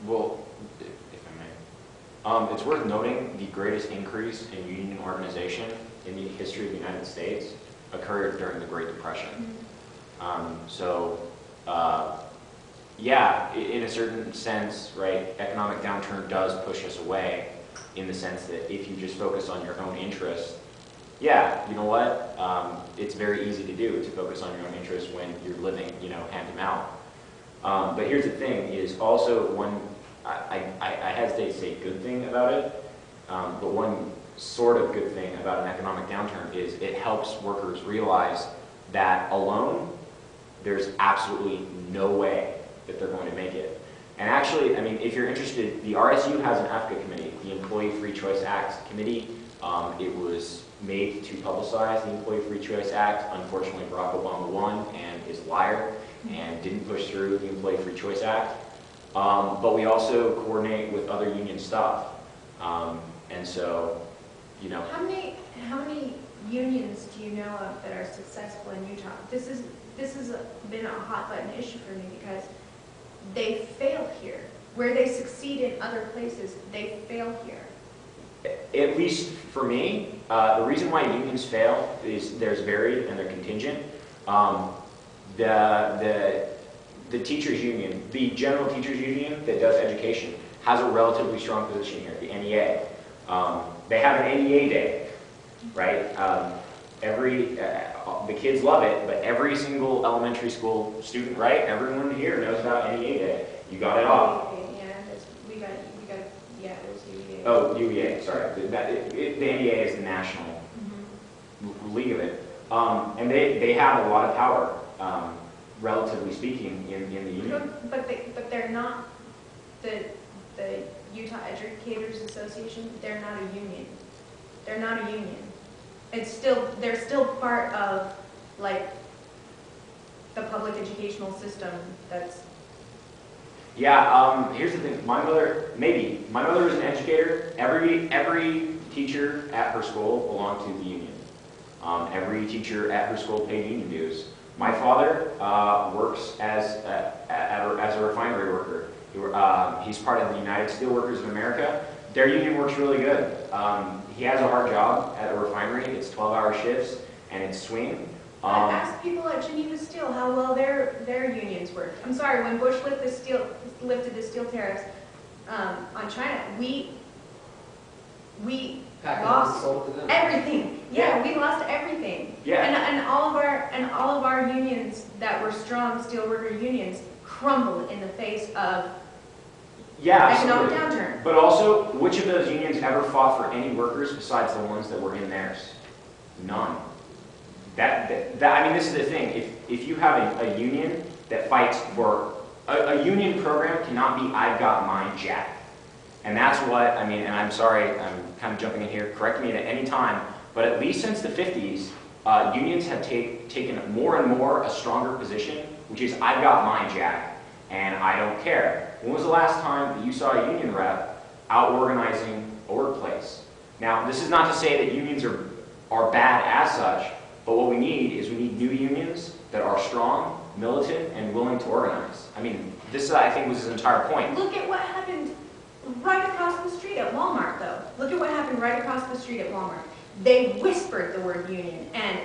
Well, if I may, it's worth noting the greatest increase in union organization in the history of the United States occurred during the Great Depression. Yeah, in a certain sense, right, economic downturn does push us away in the sense that if you just focus on your own interests, yeah, you know what, it's very easy to do to focus on your own interests when you're living, hand to mouth. But here's the thing, is also one, I hesitate to say good thing about it, but one sort of good thing about an economic downturn is it helps workers realize that alone, there's absolutely no way that they're going to make it. And actually, I mean, if you're interested, the RSU has an EFCA committee, the Employee Free Choice Act committee. It was made to publicize the Employee Free Choice Act. Unfortunately, Barack Obama won and is a liar and didn't push through the Employee Free Choice Act. But we also coordinate with other union stuff. And so, How many unions do you know of that are successful in Utah? This has been a hot button issue for me because they fail here. Where they succeed in other places, they fail here. At least for me, the reason why unions fail is there's varied and they're contingent. The teachers union, the general teachers union that does education, has a relatively strong position here, the NEA. They have an NEA day, right? The kids love it, but every single elementary school student, right? Everyone here knows about NEA day. You got it off. There's UEA. Oh, UEA, sorry. The NEA is the national league of it. And they have a lot of power, relatively speaking, in the union. But they're not the Utah Educators Association. They're not a union. They're not a union. They're still part of like the public educational system. That's. Yeah. Here's the thing. My mother is an educator. Every teacher at her school belonged to the union. Every teacher at her school paid union dues. My father works as a refinery worker. He's part of the United Steelworkers of America. Their union works really good. He has a hard job at a refinery. It's 12-hour shifts and it's swing. I've asked people at Geneva Steel how well their unions worked. I'm sorry, when Bush lifted the steel tariffs on China, we Packed and lost sold to them. everything. Yeah, we lost everything. Yeah. And all of our unions that were strong steelworker unions crumbled in the face of Yeah, economic absolutely. downturn. But also, which of those unions ever fought for any workers besides the ones that were in theirs? None. I mean, this is the thing. If you have a union that fights for a union program cannot be I've got mine jack. And that's what, I mean, and I'm sorry, I'm kind of jumping in here, correct me at any time, but at least since the 50s, unions have taken more and more a stronger position, which is I've got mine jack, and I don't care. When was the last time that you saw a union rep out-organizing a workplace? Now, this is not to say that unions are bad as such, but what we need is we need new unions that are strong, militant, and willing to organize. I mean, this I think was his entire point. Look at what happened right across the street at Walmart, though. Look at what happened right across the street at Walmart. They whispered the word union, and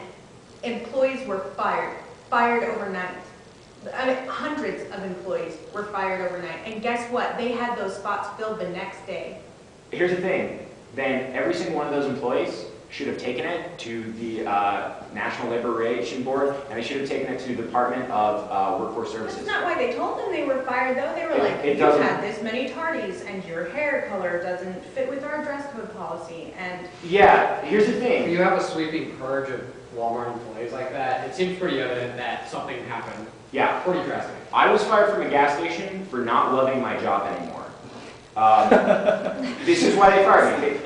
employees were fired overnight. I mean, hundreds of employees were fired overnight, and guess what? They had those spots filled the next day. Here's the thing, then every single one of those employees should have taken it to the National Labor Relations Board, and they should have taken it to the Department of Workforce Services. That's not why they told them they were fired, though. They were like, It you doesn't- had this many tardies, and your hair color doesn't fit with our dress code policy, and Yeah, here's the If thing. you have a sweeping purge of Walmart employees like that, it seems pretty evident that something happened Yeah, pretty drastic. I was fired from a gas station for not loving my job anymore. This is why they fired me.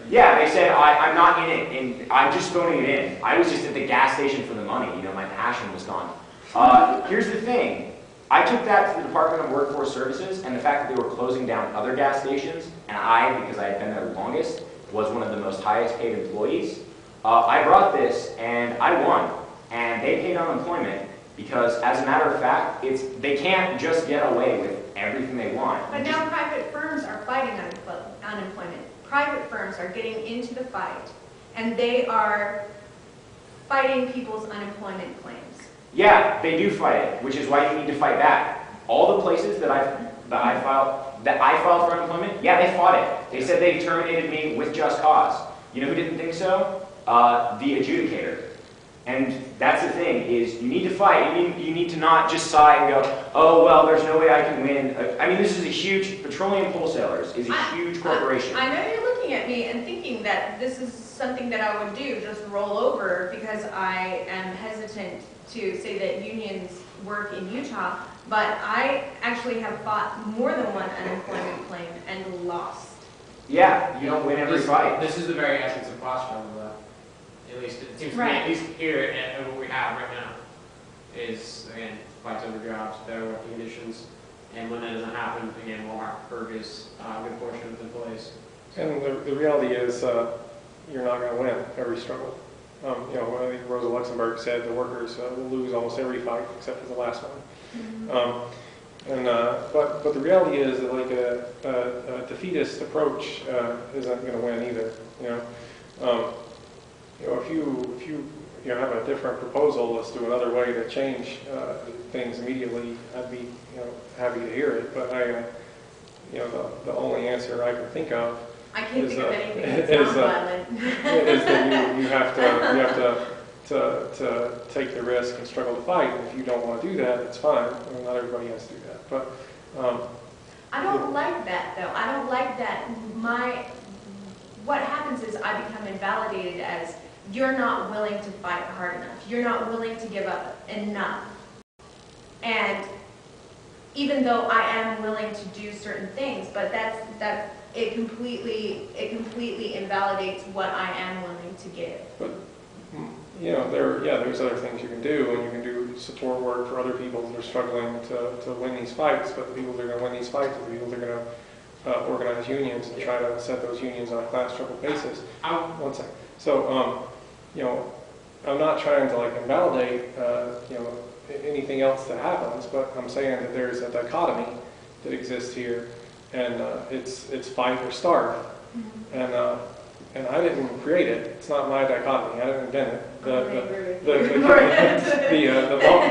Yeah, they said, I'm not in it, and I'm just phoning it in. I was just at the gas station for the money, you know, my passion was gone. Here's the thing. I took that to the Department of Workforce Services, and the fact that they were closing down other gas stations, and I, because I had been there the longest, was one of the most highest paid employees. I brought this, and I won, and they paid unemployment, because as a matter of fact, they can't just get away with everything they want. but now private firms are fighting unemployment. Private firms are getting into the fight, and they are fighting people's unemployment claims. Yeah, they do fight it, which is why you need to fight back. All the places that I filed for unemployment, yeah, they fought it. They said they terminated me with just cause. You know who didn't think so? The adjudicator. And that's the thing, is you need to fight. You need to not just sigh and go, oh, well, there's no way I can win. I mean, this is a huge, Petroleum Wholesalers is a huge corporation. I know you're looking at me and thinking that this is something that I would do, just roll over, because I am hesitant to say that unions work in Utah, but I actually have fought more than one unemployment claim and lost. Yeah, you don't win every fight. This is the very essence of cost struggle, though. At least it seems to me, Right. at least here, and what we have right now, is, again, fights over jobs, better working conditions, and when that doesn't happen, again, Walmart purges a good portion of the employees. And the reality is, you're not going to win every struggle. You know, I think Rosa Luxemburg said the workers will lose almost every fight except for the last one. But the reality is that like a defeatist approach isn't going to win either. If you have a different proposal as to another way to change things immediately, I'd be happy to hear it. But the only answer I can think of I can't is think of anything that's non-violent. is that you have to take the risk and struggle to fight. And if you don't want to do that, it's fine. I mean, not everybody has to do that. But I don't like that, though. I don't like that. What happens is I become invalidated as you're not willing to fight hard enough. You're not willing to give up enough. And even though I am willing to do certain things, but it completely invalidates what I am willing to give. But there's other things you can do, and you can do support work for other people that are struggling to win these fights. But the people that are going to win these fights are the people that are going to organize unions and try to set those unions on a class struggle basis. One second. So, I'm not trying to like invalidate anything else that happens, but I'm saying that there's a dichotomy that exists here, and it's fight or starve. And and I didn't create it. It's not my dichotomy. I didn't invent it.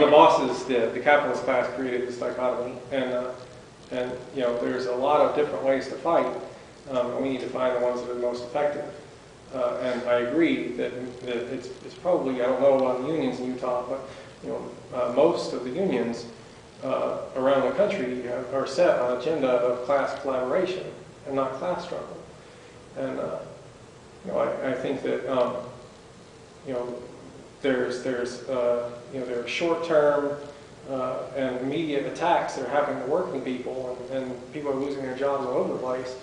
The bosses did. The capitalist class created this dichotomy, and you know, there's a lot of different ways to fight. And we need to find the ones that are most effective. And I agree that it's probably, I don't know about the unions in Utah, but you know, most of the unions around the country are set on an agenda of class collaboration and not class struggle. And you know, I think that you know, there are short-term and immediate attacks that are happening to working people, and people are losing their jobs all over the place.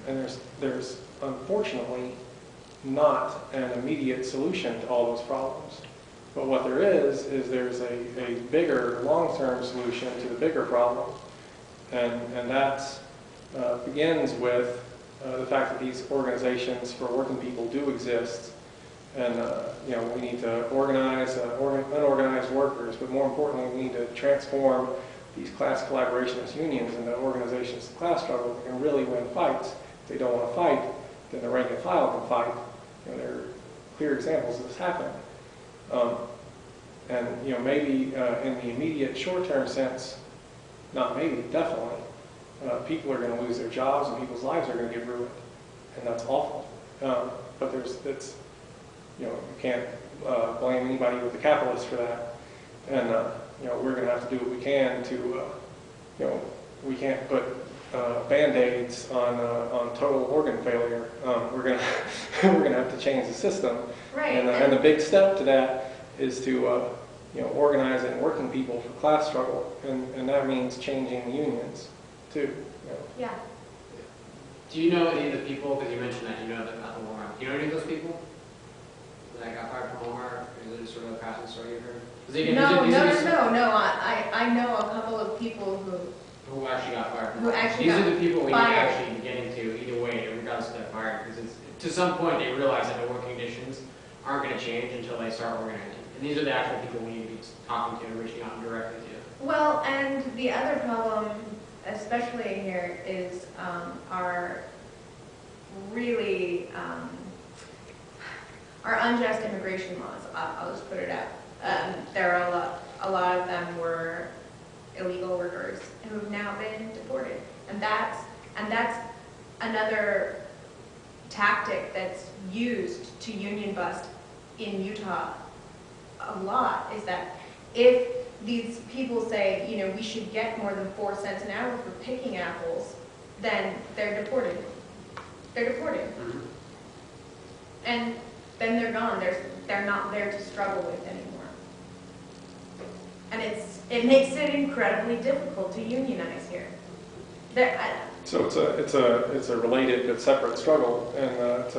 And there's unfortunately not an immediate solution to all those problems. But what there is there's a bigger long-term solution to the bigger problem. And that begins with the fact that these organizations for working people do exist. And you know, we need to organize unorganized workers, but more importantly, we need to transform these class collaborationist unions into organizations of class struggle that can really win fights. If they don't want to fight, then the rank and file can fight. You know, there are clear examples of this happening. And you know, maybe in the immediate short-term sense, not maybe, definitely, people are going to lose their jobs and people's lives are going to get ruined, and that's awful. But it's you know, you can't blame anybody with the capitalists for that. And you know, we're going to have to do what we can to you know, we can't put Band-Aids on total organ failure. We're going to have to change the system. Right. And the big step to that is to you know, organizing working people for class struggle, and that means changing the unions too. You know. Yeah. Do you know any of the people, because you mentioned that you know them at the Walmart, do you know any of those people that got fired from Walmart? Is it sort of a passing story you've heard? No. I know a couple of people who actually got fired from who Walmart. actually These got are the people we need to fired. actually get into either way, regardless of their fired, because it's, to some point they realize that their working conditions aren't going to change until they start organizing. And these are the actual people we need to be talking to and reaching out directly to. Well, and the other problem, especially here, is our really our unjust immigration laws. I'll just put it out. There are a lot of them were illegal workers who have now been deported, and that's another tactic that's used to union bust in Utah a lot, is that if these people say, you know, we should get more than 4 cents an hour for picking apples, then they're deported. They're deported. Mm-hmm. And then they're gone. They're not there to struggle with anymore. And it makes it incredibly difficult to unionize here. So it's a related but separate struggle, and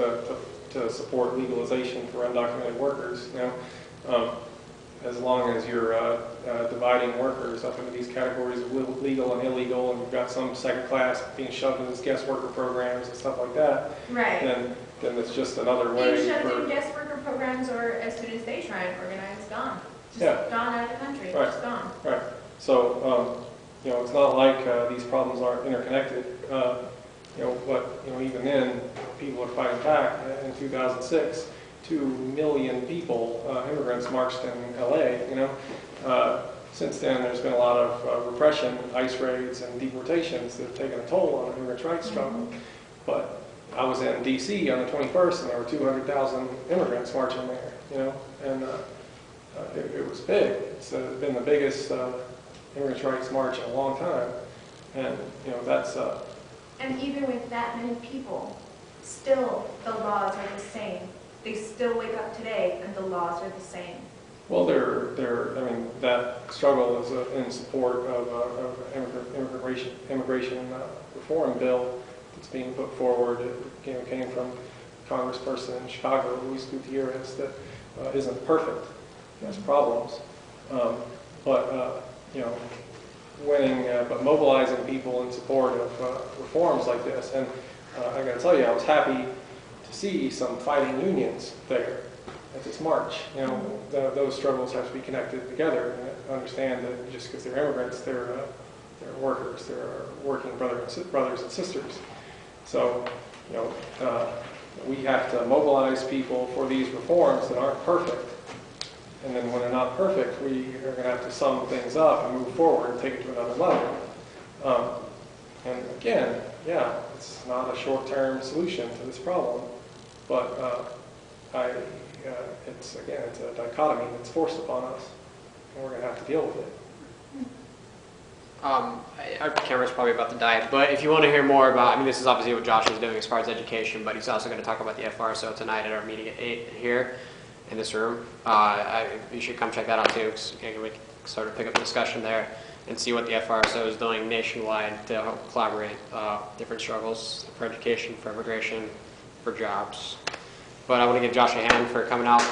to support legalization for undocumented workers. You know, as long as you're dividing workers up into these categories of legal and illegal, and you've got some second class being shoved into these guest worker programs and stuff like that, right. Then it's just another way. Being shoved in guest worker programs, or as soon as they try and organize, gone. Just gone out of the country. Right. Just gone. Right. So you know, it's not like these problems aren't interconnected. You know, but you know, even then, people are fighting back. In 2006, 2 million people, immigrants, marched in LA. You know, since then, there's been a lot of repression, ICE raids, and deportations that have taken a toll on the immigrants' rights struggle. But I was in D.C. on the 21st, and there were 200,000 immigrants marching there. You know, and it was big. It's been the biggest immigrants' rights march in a long time, and you know, that's. And even with that many people, still the laws are the same. They still wake up today, and the laws are the same. Well, I mean, that struggle is in support of immigration reform bill that's being put forward. It came from a congressperson in Chicago, Luis Gutierrez, that isn't perfect. It has problems, but you know, but mobilizing people in support of reforms like this. And I got to tell you, I was happy to see some fighting unions there at this march. You know, those struggles have to be connected together, and understand that just because they're immigrants, they're workers, they're working brothers and sisters. So, you know, we have to mobilize people for these reforms that aren't perfect. And then when they're not perfect, we are going to have to sum things up and move forward and take it to another level. And again, yeah, it's not a short-term solution to this problem, but it's a dichotomy that's forced upon us, and we're going to have to deal with it. Our camera's probably about to die, but if you want to hear more about, I mean, this is obviously what Josh is doing as far as education, but he's also going to talk about the FRSO tonight at our meeting at 8 here in this room. You should come check that out too, because we can sort of pick up the discussion there and see what the FRSO is doing nationwide to help collaborate different struggles for education, for immigration, for jobs. But I want to give Josh a hand for coming out.